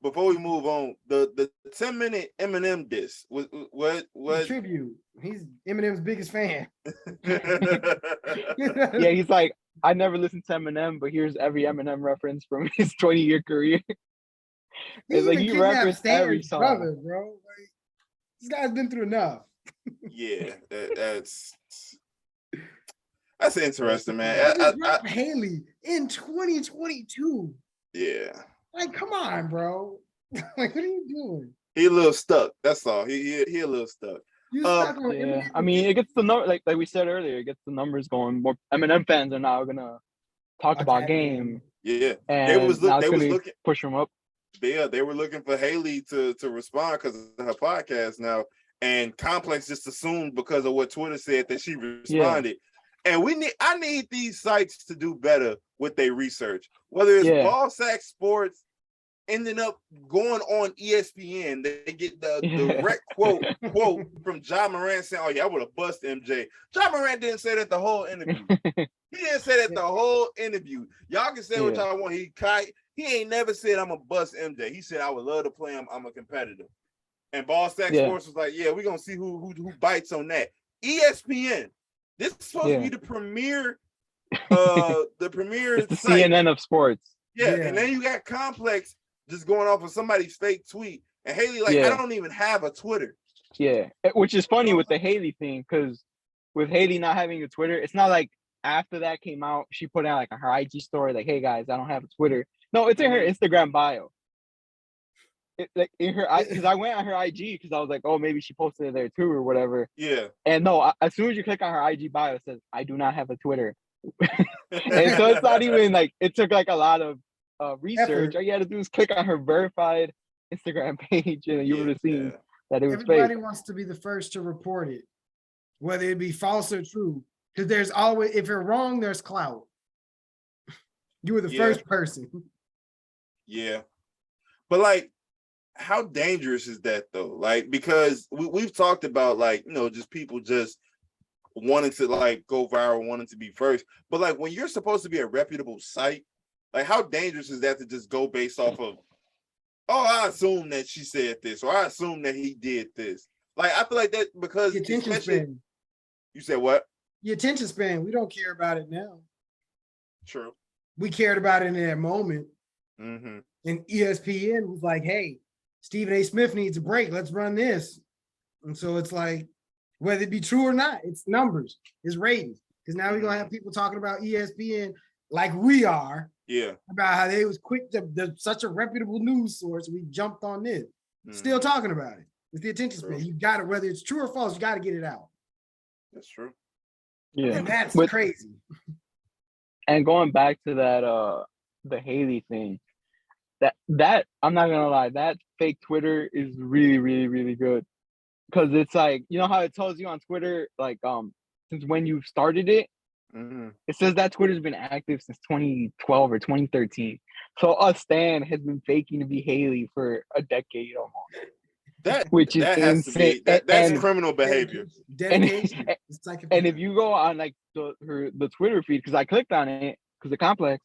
Before we move on, the 10-minute Eminem diss, what tribute? He's Eminem's biggest fan. Yeah, he's like, I never listened to Eminem, but here's every Eminem reference from his 20-year career. It's like he referenced every song. Brother, bro. Like, this guy's been through enough. Yeah, that's interesting, man. I Haley in 2022. Yeah. Like, come on, bro. Like, what are you doing? He a little stuck. That's all. He a little stuck. Yeah, I mean, it gets the number like we said earlier. It gets the numbers going. More Eminem fans are now gonna talk about Game. Yeah, and they was looking push him up. Yeah, they were looking for Haley to respond because of her podcast now, and Complex just assumed because of what Twitter said that she responded. And I need these sites to do better with their research. Whether it's Ball Sack Sports ending up going on ESPN, they get the direct quote from John Moran saying, "Oh yeah, I would have bust MJ." John Moran didn't say that the whole interview. He didn't say that the whole interview. Y'all can say what y'all want. He ain't never said I'm a bust MJ. He said I would love to play him. I'm a competitor. And Ball Sack Sports was like, yeah, we're gonna see who bites on that. ESPN. This is supposed to be the premier it's the site. CNN of sports. Yeah, and then you got Complex just going off of somebody's fake tweet. And Haley, I don't even have a Twitter. Yeah, which is funny with the Haley thing, because with Haley not having a Twitter, it's not like after that came out, she put out on her IG story, like, hey guys, I don't have a Twitter. No, it's in her Instagram bio. In her, because I went on her IG because I was like, oh, maybe she posted it there too or whatever. Yeah. And no, as soon as you click on her IG bio, it says, I do not have a Twitter. And so it's not even it took a lot of research. All you had to do is click on her verified Instagram page and you would have seen that it was Everybody fake. wants to be the first to report it, whether it be false or true. Because there's always, if you're wrong, there's clout. You were the first person. Yeah. But how dangerous is that though? Because we've talked about just people just wanting to go viral, wanting to be first. But when you're supposed to be a reputable site, how dangerous is that to just go based off of, oh, I assume that she said this, or I assume that he did this. I feel like that because the attention span. You said what? The attention span. We don't care about it now. True. We cared about it in that moment. Mm-hmm. And ESPN was like, hey, Stephen A. Smith needs a break. Let's run this. And so it's whether it be true or not, it's numbers, it's ratings. Because now we're going to have people talking about ESPN like we are. Yeah. About how they was quick to such a reputable news source. We jumped on this. Still talking about it. It's the attention span. You got it, whether it's true or false, you got to get it out. That's true. Yeah. And that's crazy. And going back to that, the Haley thing, that I'm not gonna lie, that fake Twitter is really, really, really good. Because it's you know how it tells you on Twitter, since when you started it, it says that Twitter's been active since 2012 or 2013. So us Stan has been faking to be Haley for a decade almost. Which is insane. That's criminal behavior. Dedication. And if you go on the Twitter feed, because I clicked on it because of Complex,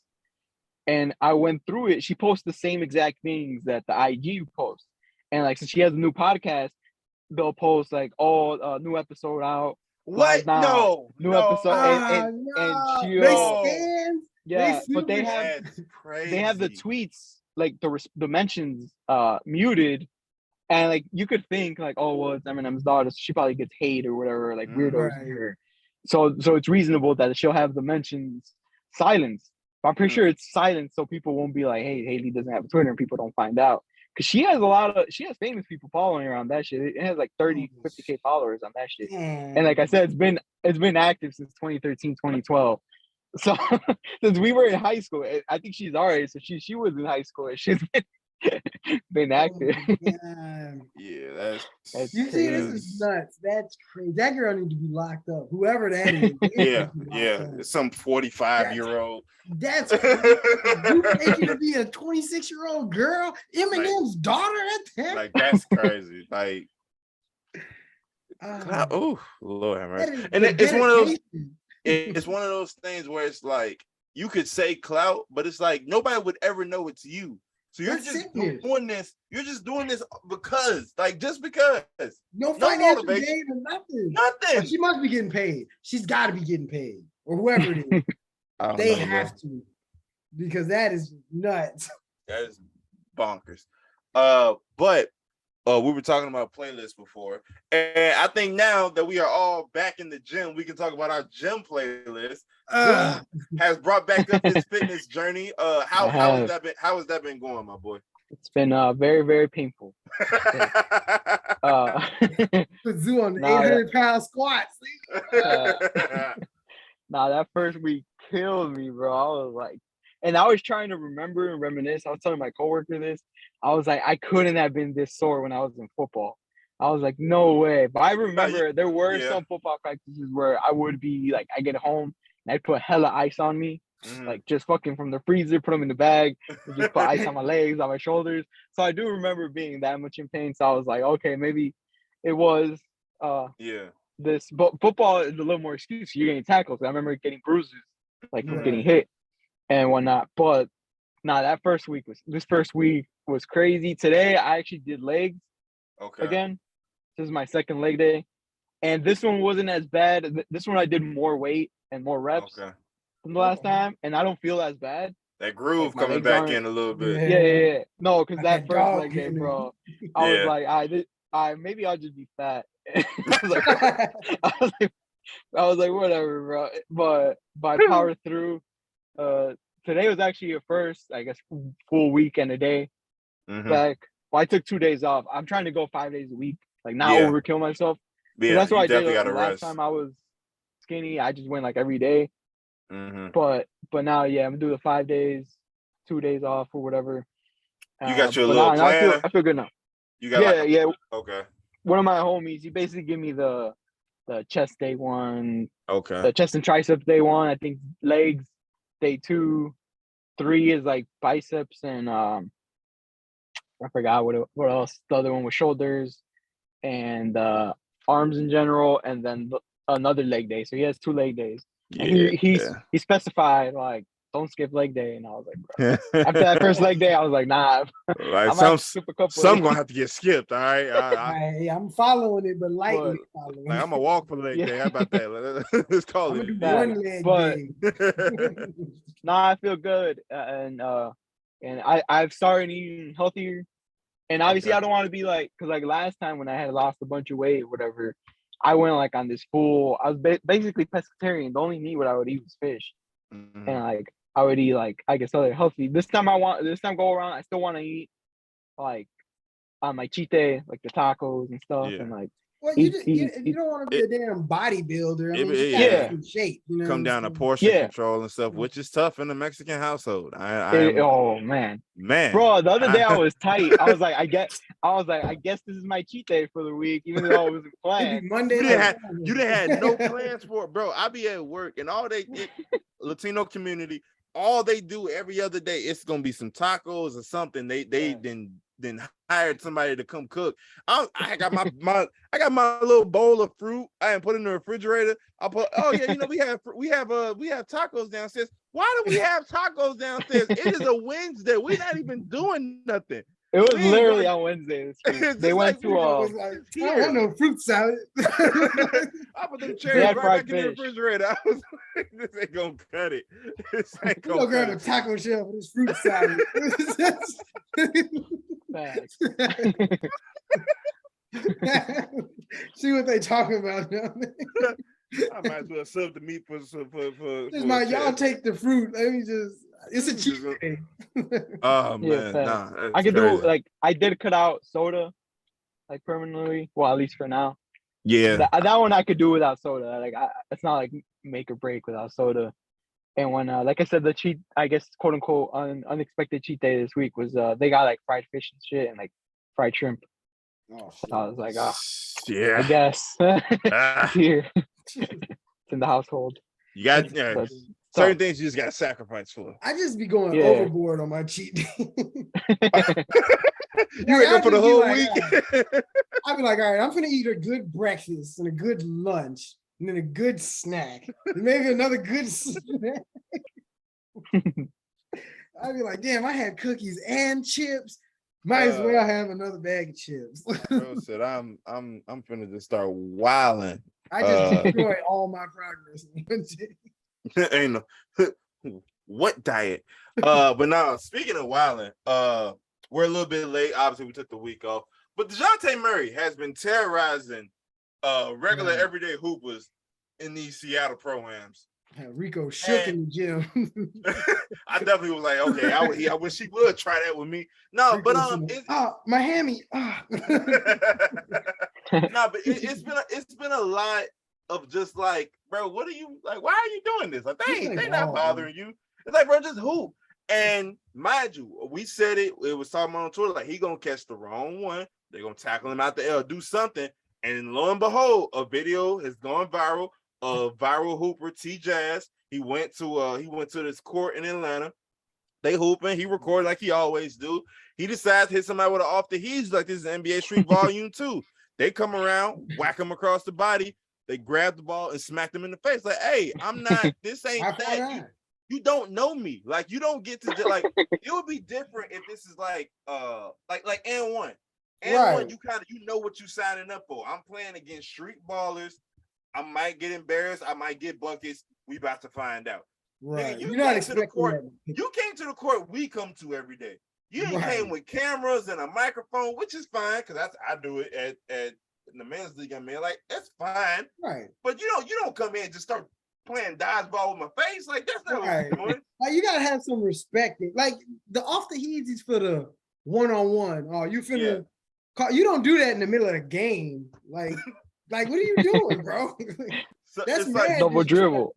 and I went through it, she posts the same exact things that the IG posts. And since she has a new podcast, they'll post new episode out. What? Now, no, new episode, and but they have the tweets, the mentions muted, and you could think oh well, it's Eminem's daughter, so she probably gets hate or whatever, weirdos here. So it's reasonable that she'll have the mentions silenced. But I'm pretty sure it's silenced so people won't be like, hey, Haley doesn't have a Twitter and people don't find out. Because she has famous people following her on that shit. It has 30, 50K followers on that shit. And like I said, it's been active since 2013, 2012. So since we were in high school, I think she's our age, so she was in high school and she's been active. Yeah, that's you see, this is nuts. That's crazy. That girl needs to be locked up. Whoever that is. Yeah. Some 45-year-old. That's crazy. You making her be a 26-year-old girl, Eminem's daughter at that? That's crazy. Oh Lord have mercy. And it's one of those. It's one of those things where it's you could say clout, but it's nobody would ever know it's you. So you're just doing this. You're just doing this because, just because. No financial gain or nothing. Nothing. She must be getting paid. She's got to be getting paid, or whoever it is. They have to, because that is nuts. That is bonkers. But we were talking about playlists before, and I think now that we are all back in the gym, we can talk about our gym playlist. Has brought back up his fitness journey. How has that been going, my boy? It's been very, very painful. Zoo on the 800-pound squats. That first week killed me, bro. I was and I was trying to remember and reminisce. I was telling my coworker this. I was I couldn't have been this sore when I was in football. I was like, no way. But I remember there were some football practices where I would be like, I get home and I'd put hella ice on me, like just fucking from the freezer, put them in the bag, and just put ice on my legs, on my shoulders. So I do remember being that much in pain. So I was like, okay, maybe it was this, but football is a little more excuse. You're getting tackles. I remember getting bruises, like from getting hit and whatnot. But this first week was crazy. Today I actually did legs again. This is my second leg day. And this one wasn't as bad. This one I did more weight and more reps from the last time. And I don't feel as bad. That groove like coming back in a little bit. Yeah. No, because that first leg day, bro, I was like, maybe I'll just be fat. I was like, whatever, bro. But I powered through. Today was actually a first, I guess, full week and a day back. Well, I took 2 days off. I'm trying to go 5 days a week, like not overkill myself. Yeah, that's what I did. Last time I was skinny, I just went like every day. But now, I'm gonna do the 5 days, 2 days off or whatever. You got your little plan? I feel good now. You got Okay. One of my homies, he basically gave me the chest day one. Okay. The chest and triceps day one. I think legs day 2. 3 is like biceps and I forgot what else. The other one was shoulders and arms in general, and then another leg day. So he has 2 leg days. And he specified like don't skip leg day, and I was like, bro. After that first leg day, I was like, nah. Like some gonna have to get skipped. All right. I'm following it, but lightly following. Like, I'm gonna walk for leg day. How about that? Let's call it one leg day. Nah, I feel good, and I've started eating healthier. And obviously, I don't want to be like, because like last time when I had lost a bunch of weight or whatever, I went like on this full. I was basically pescatarian. The only meat what I would eat was fish, and like I would eat like I guess other healthy. This time go around, I still want to eat like on my cheat day, like the tacos and stuff, and like. Well, you don't want to be a damn bodybuilder. I mean, in shape. You know, come down to portion control and stuff, which is tough in the Mexican household. Oh man, bro. The other day I was tight. I was like, I guess this is my cheat day for the week, even though it wasn't planned. Monday. You didn't have no plans for it, bro. I be at work and all they get Latino community. All they do every other day, it's gonna be some tacos or something. They then hired somebody to come cook. I got my little bowl of fruit. I didn't put it in the refrigerator. I put we have tacos downstairs. Why do we have tacos downstairs? It is a Wednesday. We're not even doing nothing. It was literally on Wednesday. They went to I don't want no fruit salad. I put them cherries right back in the refrigerator. I was like, this ain't gonna cut it. This ain't gonna grab a taco shell for this fruit salad. See what they talking about now. I might as well sub the meat for y'all take the fruit. Let me just. It's a cheat day. Oh man, I could do like I did cut out soda, like permanently. Well, at least for now. Yeah, that one I could do without soda. Like it's not like make or break without soda. And when like I said, the cheat, I guess quote unquote unexpected cheat day this week was they got like fried fish and shit and like fried shrimp. Oh, so I was like, I guess here it's in the household. You got certain things you just got to sacrifice for. I just be going overboard on my cheat day. You wake up for the whole week. I'd be like, all right, I'm gonna eat a good breakfast and a good lunch and then a good snack and maybe another good snack. I'd be like, damn, I had cookies and chips. Might as well have another bag of chips. Bro said, I'm finna just start wilding. I just enjoy all my progress. Ain't no what diet. But now speaking of wilding, we're a little bit late. Obviously, we took the week off. But DeJounte Murray has been terrorizing regular everyday hoopers in these Seattle pro-ams. Rico shook in the gym. I definitely was like, okay, I wish he would try that with me. No, Rico, but my hammy. No, but it's been a lot of just like, bro, what are you like? Why are you doing this? Like they not bothering you. It's like, bro, just hoop. And mind you, we said it was talking on Twitter, like he gonna catch the wrong one. They're gonna tackle him out the L, do something, and lo and behold, a video has gone viral. A viral hooper, T Jazz. He went to this court in Atlanta. They hooping. He recorded like he always do. He decides to hit somebody with an off the heat, like this is NBA Street Volume 2. They come around, whack him across the body. They grab the ball and smack them in the face. Like, hey, I'm not. This ain't that. You don't know me. Like, you don't get to like. It would be different if this is like and one. And one, you know what you signing up for. I'm playing against street ballers. I might get embarrassed. I might get buckets. We about to find out. Right. Nigga, you came to the court. You came to the court we come to every day. You came with cameras and a microphone, which is fine because I do it at in the men's league. I mean, like that's fine. Right. But you don't come in and just start playing dodgeball with my face. Like that's not what you're doing. Like you gotta have some respect. Like the off the heats is for the one-on-one. Oh, you finna call, you don't do that in the middle of the game. Like what are you doing, bro? So that's like double dribble.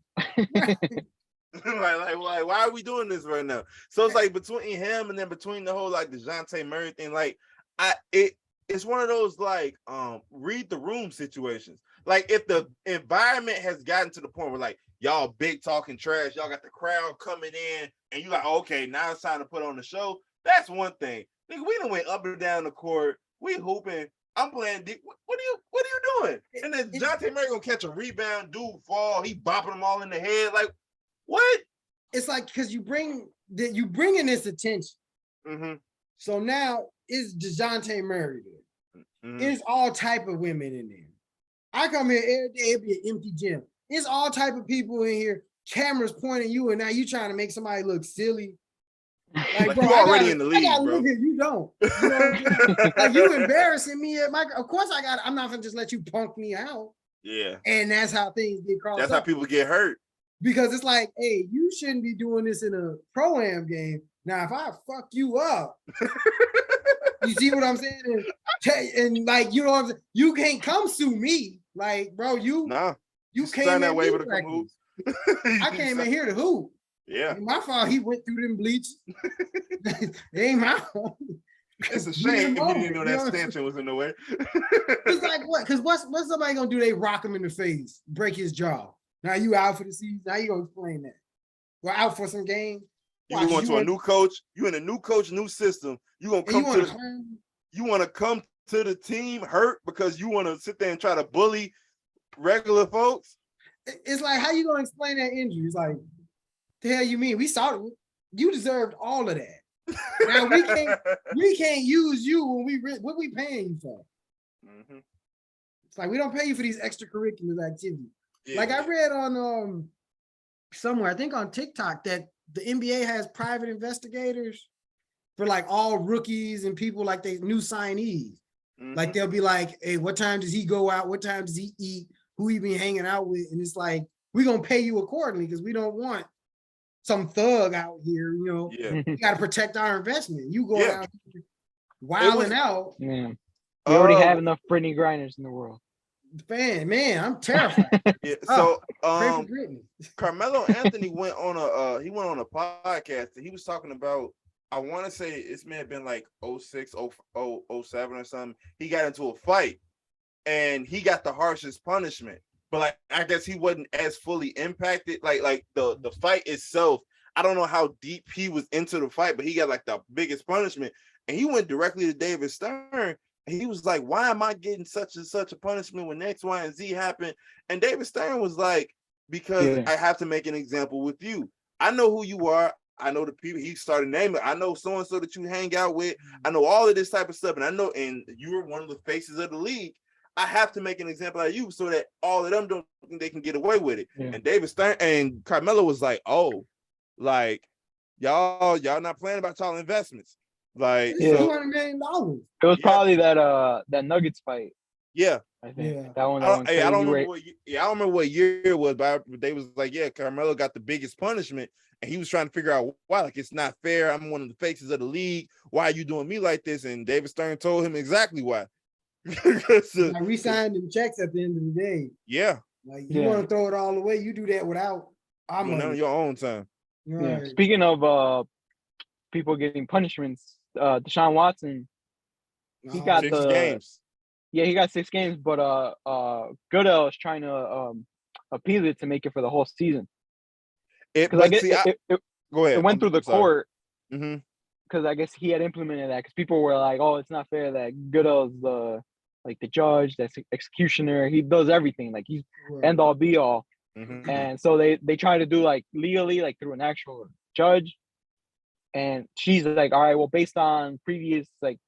like why are we doing this right now? So it's like between him and then between the whole like DeJounte Murray thing, like it's one of those like read the room situations. Like if the environment has gotten to the point where like y'all big talking trash, y'all got the crowd coming in, and you like, okay, now it's time to put on the show. That's one thing. Nigga, we done went up and down the court, we hooping. I'm playing deep. What are you doing? And then DeJounte Murray gonna catch a rebound, dude fall, he bopping them all in the head. Like, what? It's like because you bring in this attention. Mm-hmm. So now it's DeJounte Murray there. Mm-hmm. It's all type of women in there. I come here every day, it'd be an empty gym. It's all type of people in here, cameras pointing you, and now you trying to make somebody look silly. Like bro, you already in the league, bro. Live here. You don't. You know like you embarrassing me at my. Of course, I'm not gonna just let you punk me out. Yeah. And that's how things get crossed. That's how people get hurt. Because it's like, hey, you shouldn't be doing this in a pro-am game. Now, if I fuck you up, you see what I'm saying? And like, you know what I'm saying? You can't come sue me. Like, bro, you came that way to come hoop. I came in here to hoop. Yeah. Ain't my fault he went through them bleachers. It ain't my fault. It's a shame you didn't know that stanchion was in the way. It's like what? Because what's somebody gonna do? They rock him in the face, break his jaw. Now you out for the season. Now you gonna explain that? We're out for some games. You went to a new coach. You in a new coach, new system. You gonna come you want to come to the team hurt because you want to sit there and try to bully regular folks. It's like, how you gonna explain that injury? It's like, the hell you mean? We saw it. You deserved all of that. Now we can't use you when what we paying you for? Mm-hmm. It's like we don't pay you for these extracurricular activities. Yeah. Like I read on somewhere, I think on TikTok, that the NBA has private investigators for like all rookies and people like they new signees. Mm-hmm. Like they'll be like, hey, what time does he go out? What time does he eat? Who he been hanging out with? And it's like, we're gonna pay you accordingly because we don't want some thug out here, you know. Yeah. We gotta protect our investment. You go out here wilding out. Yeah. We already have enough Brittany Grinders in the world. Man, I'm terrified. Yeah. So Carmelo Anthony went on a podcast and he was talking about, I want to say this may have been like 06, 07 or something. He got into a fight and he got the harshest punishment. But like I guess he wasn't as fully impacted. Like the fight itself, I don't know how deep he was into the fight, but he got like the biggest punishment. And he went directly to David Stern. And he was like, why am I getting such and such a punishment when X, Y, and Z happened? And David Stern was like, because I have to make an example with you. I know who you are. I know the people. He started naming. I know so-and-so that you hang out with. I know all of this type of stuff. And I know, and you were one of the faces of the league. I have to make an example out of you so that all of them don't think they can get away with it. Yeah. And David Stern and Carmelo was like, oh, like y'all not playing about y'all investments. Like $200 million. It was probably that Nuggets fight. Yeah. I think that one. I don't remember what year it was, but they was like, yeah, Carmelo got the biggest punishment, and he was trying to figure out why. Like, it's not fair. I'm one of the faces of the league. Why are you doing me like this? And David Stern told him exactly why. I re-signed them checks at the end of the day. Yeah. Like you want to throw it all away, you do that without on your own time. Right. Yeah. Speaking of people getting punishments, Deshaun Watson he got 6 games. Yeah, he got 6 games, but Goodell is trying to appeal it to make it for the whole season. Because I guess go ahead. It went through the court. Mm-hmm. Because I guess he had implemented that because people were like, "Oh, it's not fair that Goodell's the judge, that's executioner. He does everything. Like he's end all be all." Mm-hmm. And so they try to do like legally, like through an actual judge. And she's like, "All right, well, based on previous like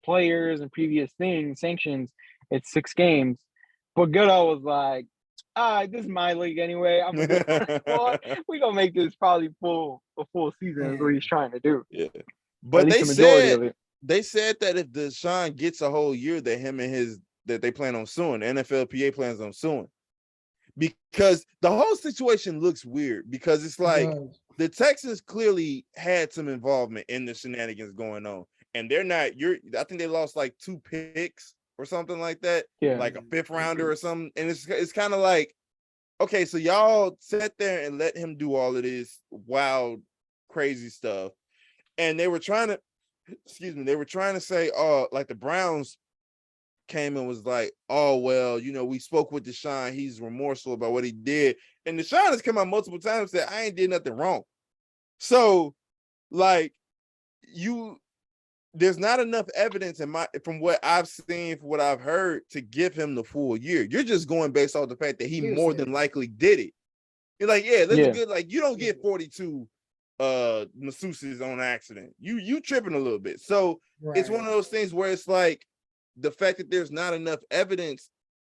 players and previous things, sanctions, it's 6 games." But Goodell was like, this is my league anyway. I'm gonna we gonna make this probably a full season is what he's trying to do. Yeah. But they said that if Deshaun gets a whole year, that they plan on suing. The NFLPA plans on suing. Because the whole situation looks weird because it's like the Texans clearly had some involvement in the shenanigans going on. And they're not, I think they lost like 2 picks or something like that. Yeah. Like a 5th rounder or something. And it's kind of like, okay, so y'all sat there and let him do all of this wild, crazy stuff. And they were trying to say, like the Browns came and was like, oh, well, we spoke with Deshaun. He's remorseful about what he did. And Deshaun has come out multiple times and said, I ain't did nothing wrong. So, like, there's not enough evidence from what I've seen, from what I've heard, to give him the full year. You're just going based off the fact that he more than likely did it. You're like, yeah, that's good. Like, you don't get 42 masseuses on accident. You tripping a little bit. So it's one of those things where it's like the fact that there's not enough evidence.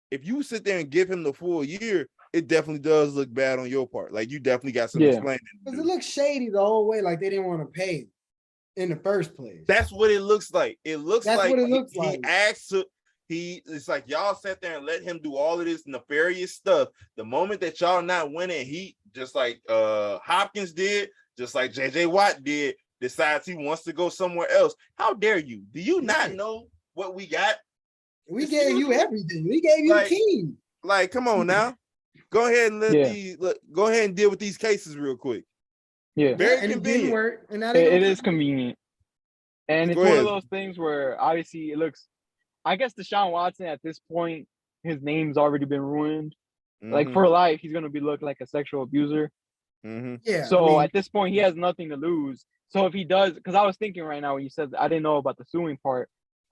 If you sit there and give him the full year, it definitely does look bad on your part. Like you definitely got some explaining. Because it looks shady the whole way, like they didn't want to pay in the first place. That's what it looks like. It looks That's like what it looks like. He asked to. It's like y'all sat there and let him do all of this nefarious stuff. The moment that y'all not winning, he just like Hopkins did, just like JJ Watt did, decides he wants to go somewhere else. How dare you? Do you not know what we got? We gave you everything. We gave you the team. Like, come on now. Go ahead and go ahead and deal with these cases real quick. Yeah. Very convenient. Work, and it is convenient. And it's one of those things where obviously it looks, I guess Deshaun Watson at this point, his name's already been ruined. Mm-hmm. Like for life, he's going to be looked like a sexual abuser. Mm-hmm. Yeah. So at this point, he has nothing to lose. So if he does, because I was thinking right now when you said, I didn't know about the suing part,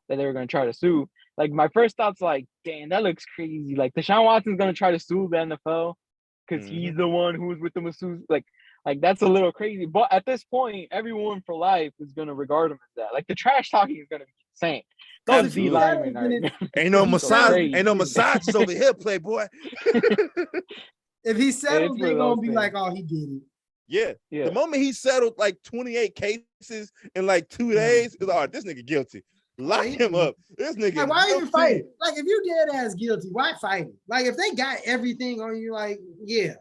that they were going to try to sue. Like my first thought's like, damn, that looks crazy. Like Deshaun Watson's going to try to sue the NFL because he's the one who's with the masseuse. Like that's a little crazy. But at this point, everyone for life is going to regard him as that. Like the trash talking is going to be insane. Those D linemen are ain't no massages over here, Playboy. If he settles, they're gonna be like, "Oh, he did it." Yeah. The moment he settled like 28 cases in like 2 days, it's like, this nigga guilty. Lock him up. This nigga. Like, why even fight? Like, if you dead ass guilty, why fight it? Like, if they got everything on you, like, yeah.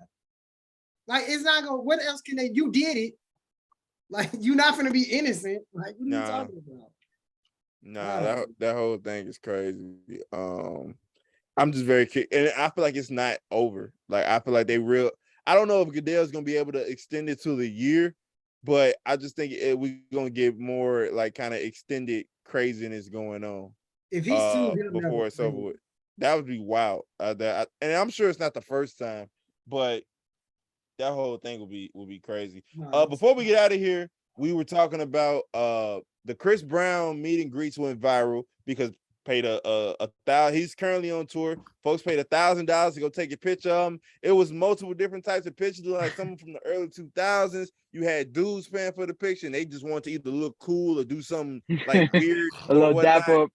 Like, it's not gonna. What else can they? You did it. Like, you're not gonna be innocent. Like, what are you talking about? Nah, that whole thing is crazy. I'm just very curious, and I feel like it's not over. Like I feel like I don't know if Goodell's gonna be able to extend it to the year, but I just think we're gonna get more like kind of extended craziness going on. If he's sued before it's over with, that would be wild. And I'm sure it's not the first time, but that whole thing will be crazy. Before we get out of here, we were talking about the Chris Brown meet and greets went viral because paid he's currently on tour. Folks paid $1,000 to go take a picture of him. It was multiple different types of pictures, like someone from the early 2000s. You had dudes paying for the picture, and they just want to either look cool or do something like weird. A little dap up.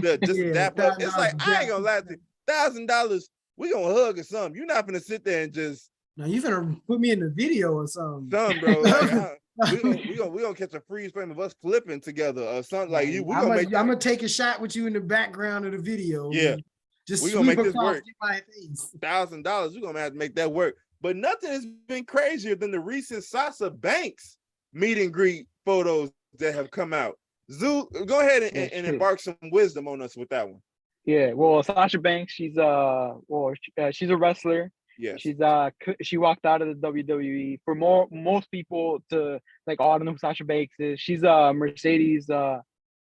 Dap up. It's like, I ain't gonna lie to you. $1,000, we gonna hug or something. You're not gonna sit there and just. No, you finna put me in the video or something. Something, bro. Like, we gonna catch a freeze frame of us flipping together or something like you. I'm gonna take a shot with you in the background of the video. Yeah, just we gonna make this work. My face. $1,000, we're gonna have to make that work. But nothing has been crazier than the recent Sasha Banks meet and greet photos that have come out. Zoo, go ahead and embark some wisdom on us with that one. Yeah, well, Sasha Banks, she's a wrestler. Yes. She walked out of the WWE. For most people to like, oh, I don't know who Sasha Banks is. She's a Mercedes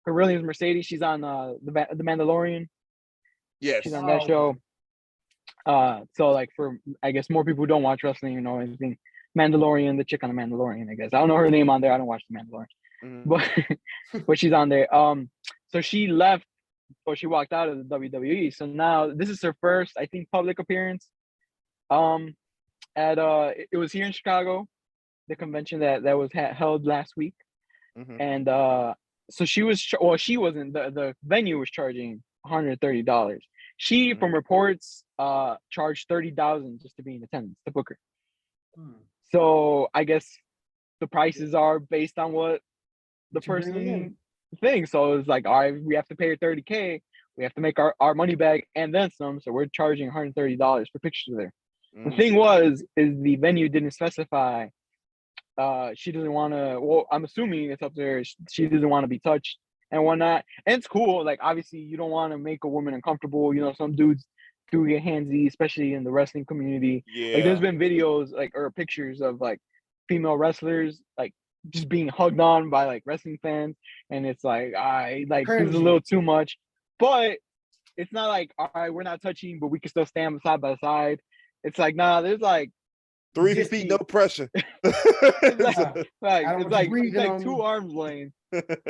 her real name is Mercedes. She's on the Mandalorian. Yes. She's on that show. So like for I guess more people who don't watch wrestling, you know anything. Mandalorian, the chick on the Mandalorian, I guess. I don't know her name on there. I don't watch the Mandalorian. But she's on there. So she left or she walked out of the WWE. So now this is her first, I think, public appearance. At it was here in Chicago, the convention that was held last week. And so she wasn't, the venue was charging $130. She, from reports, charged $30,000 just to be in attendance to book her. So I guess the prices are based on what the person thinks. So it's like, all right, we have to pay her $30K. We have to make our money back and then some. So we're charging $130 for pictures there. The thing is the venue didn't specify. She doesn't want to. Well, I'm assuming it's up there. She doesn't want to be touched and whatnot. And it's cool. Like obviously, you don't want to make a woman uncomfortable. You know, some dudes do get handsy, especially in the wrestling community. Yeah. Like there's been videos like or pictures of like female wrestlers like just being hugged on by like wrestling fans, and it's like this is a little too much. But it's not like, all right, we're not touching, but we can still stand side by side. It's like, nah, there's like 3 feet, no pressure. it's like 2 arms length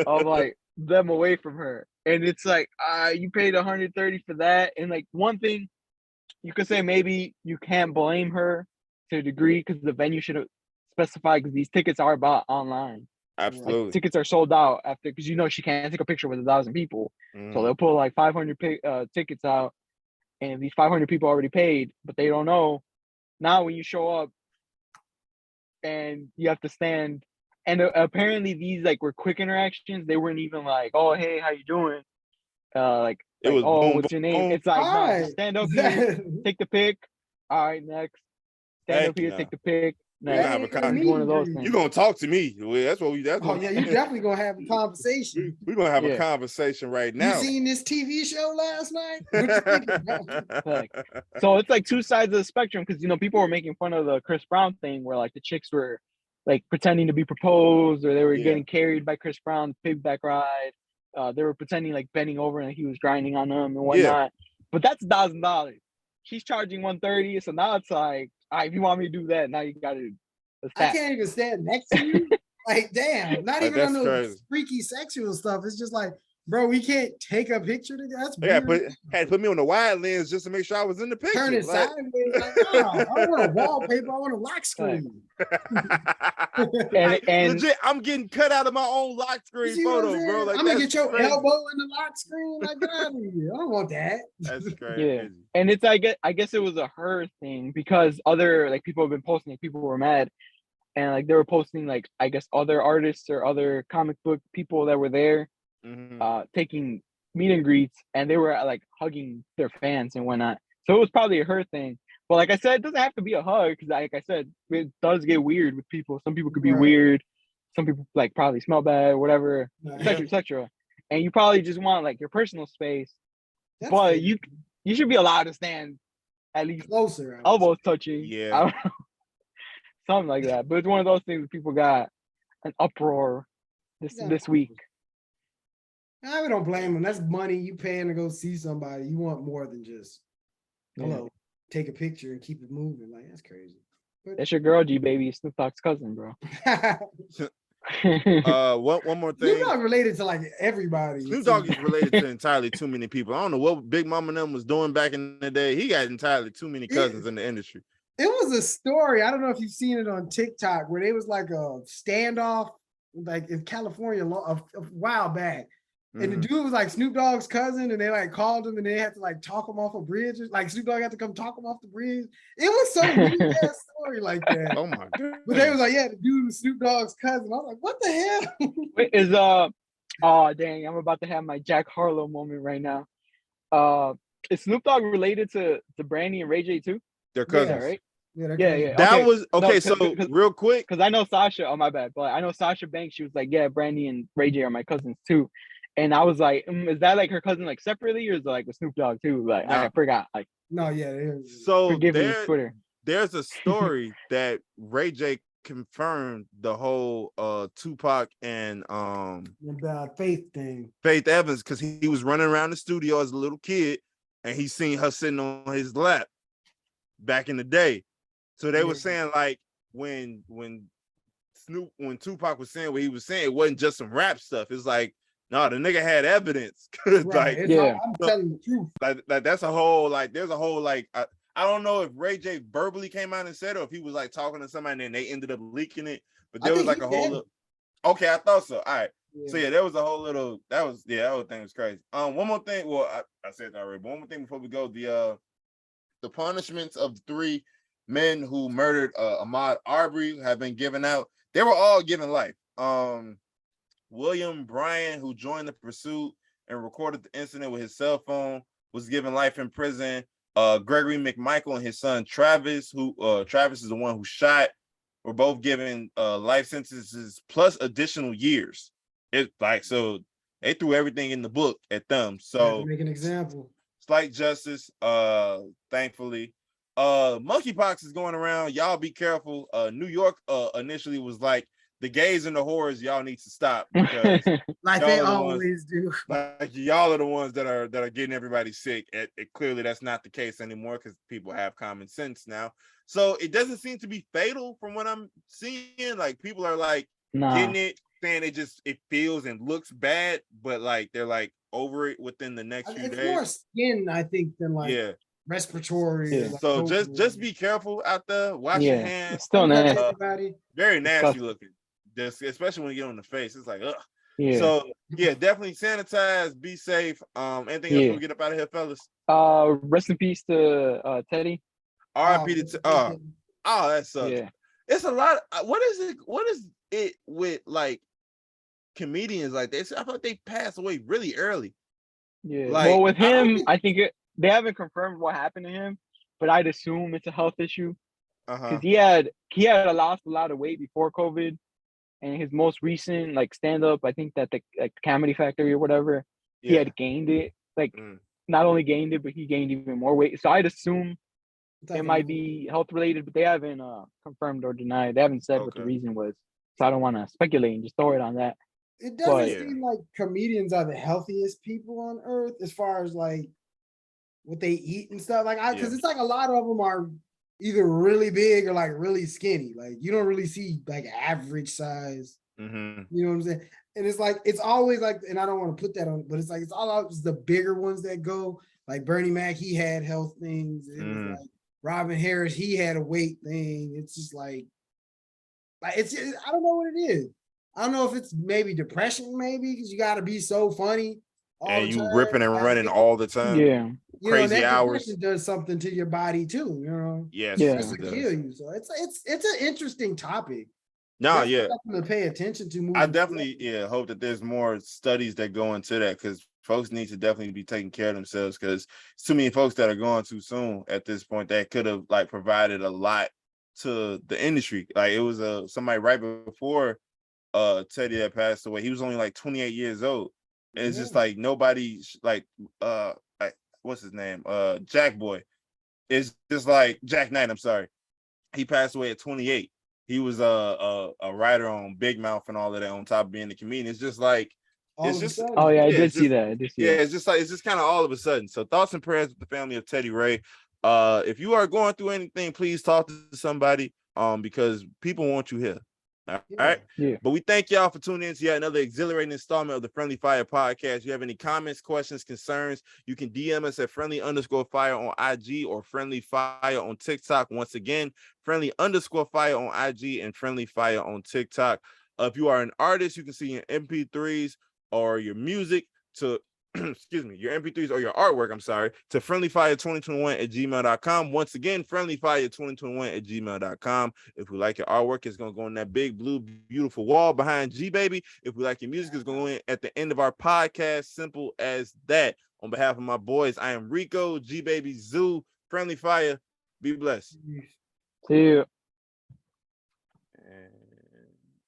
of like them away from her. And it's like, you paid $130 for that. And like one thing you could say, maybe you can't blame her to a degree because the venue should have specified, because these tickets are bought online. Absolutely. Like, tickets are sold out after, because you know she can't take a picture with 1,000 people. So they'll pull like 500 tickets out, and these 500 people already paid, but they don't know. Now when you show up and you have to stand, and apparently these like were quick interactions. They weren't even like, oh hey, how you doing? It was oh boom, what's your name? Boom. It's like no, stand up here, take the pic. All right, next. Stand up here, take the pic. One of those things. You're gonna talk to me. That's what we. That's what you're definitely gonna have a conversation. We're gonna have a conversation right now. You seen this TV show last night? So it's like two sides of the spectrum, because you know people were making fun of the Chris Brown thing, where like the chicks were like pretending to be proposed, or they were getting carried by Chris Brown's pigback ride. They were pretending like bending over and he was grinding on them and whatnot. But that's $1,000. She's charging $130, so now it's like, all right, if you want me to do that, now you got to. I can't even stand next to you. Like, damn, not even on those freaky sexual stuff. It's just like, bro, we can't take a picture together. That's weird. Had to put me on the wide lens just to make sure I was in the picture. Turn it sideways. Like, no, I don't want a wallpaper. I want a lock screen. and legit, I'm getting cut out of my own lock screen photo, bro. Like, I'm gonna get your elbow in the lock screen. Like, get out of here. I don't want that. That's crazy. Yeah, and it's I guess it was a her thing, because other like people have been posting, like, people were mad, and like they were posting like I guess other artists or other comic book people that were there. Taking meet and greets, and they were like hugging their fans and whatnot. So it was probably a her thing. But like I said, it doesn't have to be a hug, because like I said, it does get weird with people. Some people could be weird. Some people like probably smell bad, whatever, etc., etc. And you probably just want like your personal space. But you should be allowed to stand at least closer, elbows touching. Yeah, I don't know. Something like that. But it's one of those things that people got an uproar this week. I don't blame them. That's money you paying to go see somebody. You want more than just take a picture and keep it moving. Like, that's crazy. But that's your girl, G baby, Snoop Dogg's cousin, bro. One more thing. Snoop Dogg related to like everybody. Snoop Dogg is related to entirely too many people. I don't know what Big Mama and them was doing back in the day. He got entirely too many cousins in the industry. It was a story. I don't know if you've seen it on TikTok, where they was like a standoff, like in California a while back. And the dude was like Snoop Dogg's cousin, and they like called him, and they had to like talk him off a bridge. Like Snoop Dogg had to come talk him off the bridge. It was some weird ass story like that. Oh my god! But they was like, yeah, the dude was Snoop Dogg's cousin. I was like, what the hell? Wait, is oh dang, I'm about to have my Jack Harlow moment right now. Is Snoop Dogg related to Brandy and Ray J too? They're cousins, right? Yeah. That was okay. So real quick, because I know Sasha. Oh my bad, but I know Sasha Banks. She was like, yeah, Brandy and Ray J are my cousins too. And I was like, is that like her cousin like separately, or is it like with Snoop Dogg too? Like, I forgot. Like, no, yeah. So forgive me, Twitter. There's a story that Ray J confirmed the whole Tupac and Faith thing. Faith Evans, because he was running around the studio as a little kid and he seen her sitting on his lap back in the day. So they were saying like when Tupac was saying what he was saying, it wasn't just some rap stuff. It's like, no, the nigga had evidence. Right. I'm telling the truth. Like that's a whole like there's a whole like I don't know if Ray J verbally came out and said it or if he was like talking to somebody and then they ended up leaking it. But there was like a whole little, okay, I thought so. All right. Yeah. So yeah, there was a whole little that whole thing was crazy. One more thing. Well, I said that already, but one more thing before we go, the punishments of the 3 men who murdered Ahmaud Arbery have been given out. They were all given life. William Bryan, who joined the pursuit and recorded the incident with his cell phone, was given life in prison. Gregory McMichael and his son Travis, who Travis is the one who shot, were both given life sentences plus additional years. It's like, so they threw everything in the book at them. So make an example. Slight justice, thankfully. Monkeypox is going around. Y'all be careful. New York initially was like, the gays and the whores, y'all need to stop because like they always do. Like y'all are the ones that are getting everybody sick. Clearly that's not the case anymore because people have common sense now. So it doesn't seem to be fatal from what I'm seeing. Like people are like getting it, saying it feels and looks bad, but like they're like over it within the next few days. It's more skin, I think, than like respiratory. Yeah. Like so just be careful out there. Wash your hands. It's still nasty. Very nasty looking. Just especially when you get on the face, it's like ugh. Yeah. So yeah, definitely sanitize, be safe. Anything else we get up out of here, fellas? Rest in peace to Teddy. R.I.P. to that sucks. Yeah. It's a lot. What is it with like comedians like this? I thought they passed away really early. Yeah. Like, well, with him, I think they haven't confirmed what happened to him, but I'd assume it's a health issue. Because he had lost a lot of weight before COVID. And his most recent like stand-up, I think that the Comedy Factory or whatever, he had gained it. Like not only gained it, but he gained even more weight. So I'd assume it might be health related, but they haven't confirmed or denied. They haven't said what the reason was. So I don't want to speculate and just throw it on that. It doesn't seem like comedians are the healthiest people on earth as far as like what they eat and stuff. Like because it's like a lot of them are either really big or like really skinny. Like you don't really see like average size. You know what I'm saying? And it's like it's always like, and I don't want to put that on, but it's like it's always the bigger ones that go. Like Bernie Mac, he had health things. It was like Robin Harris, he had a weight thing. It's just like it's I don't know what it is. I don't know if it's maybe depression, maybe because you got to be so funny. And you ripping and running all the time. Yeah. Crazy hours. Does something to your body too, you know. Yes, it kill you. So it's an interesting topic. No, something to pay attention to. I definitely hope that there's more studies that go into that because folks need to definitely be taking care of themselves because too many folks that are going too soon at this point that could have like provided a lot to the industry. Like it was somebody right before Teddy that passed away. He was only like 28 years old. And it's just like nobody like what's his name? Jack Boy. It's just like Jack Knight, I'm sorry. He passed away at 28. He was a writer on Big Mouth and all of that on top of being a comedian. It's just like I did see that. It's just kind of all of a sudden. So thoughts and prayers with the family of Teddy Ray. If you are going through anything, please talk to somebody because people want you here. All right. Yeah. But we thank y'all for tuning in to yet another exhilarating installment of the Friendly Fire podcast. If you have any comments, questions, concerns, you can DM us at friendly_fire on IG or Friendly Fire on TikTok. Once again, friendly_fire on IG and Friendly Fire on TikTok. If you are an artist, you can see your MP3s or your music to excuse me, your MP3s or your artwork, I'm sorry, to friendlyfire2021@gmail.com. Once again, friendlyfire2021@gmail.com. If we like your artwork, it's going to go on that big, blue, beautiful wall behind G Baby. If we like your music, it's going to go in at the end of our podcast. Simple as that. On behalf of my boys, I am Rico, G Baby, Zoo, Friendly Fire. Be blessed. See you.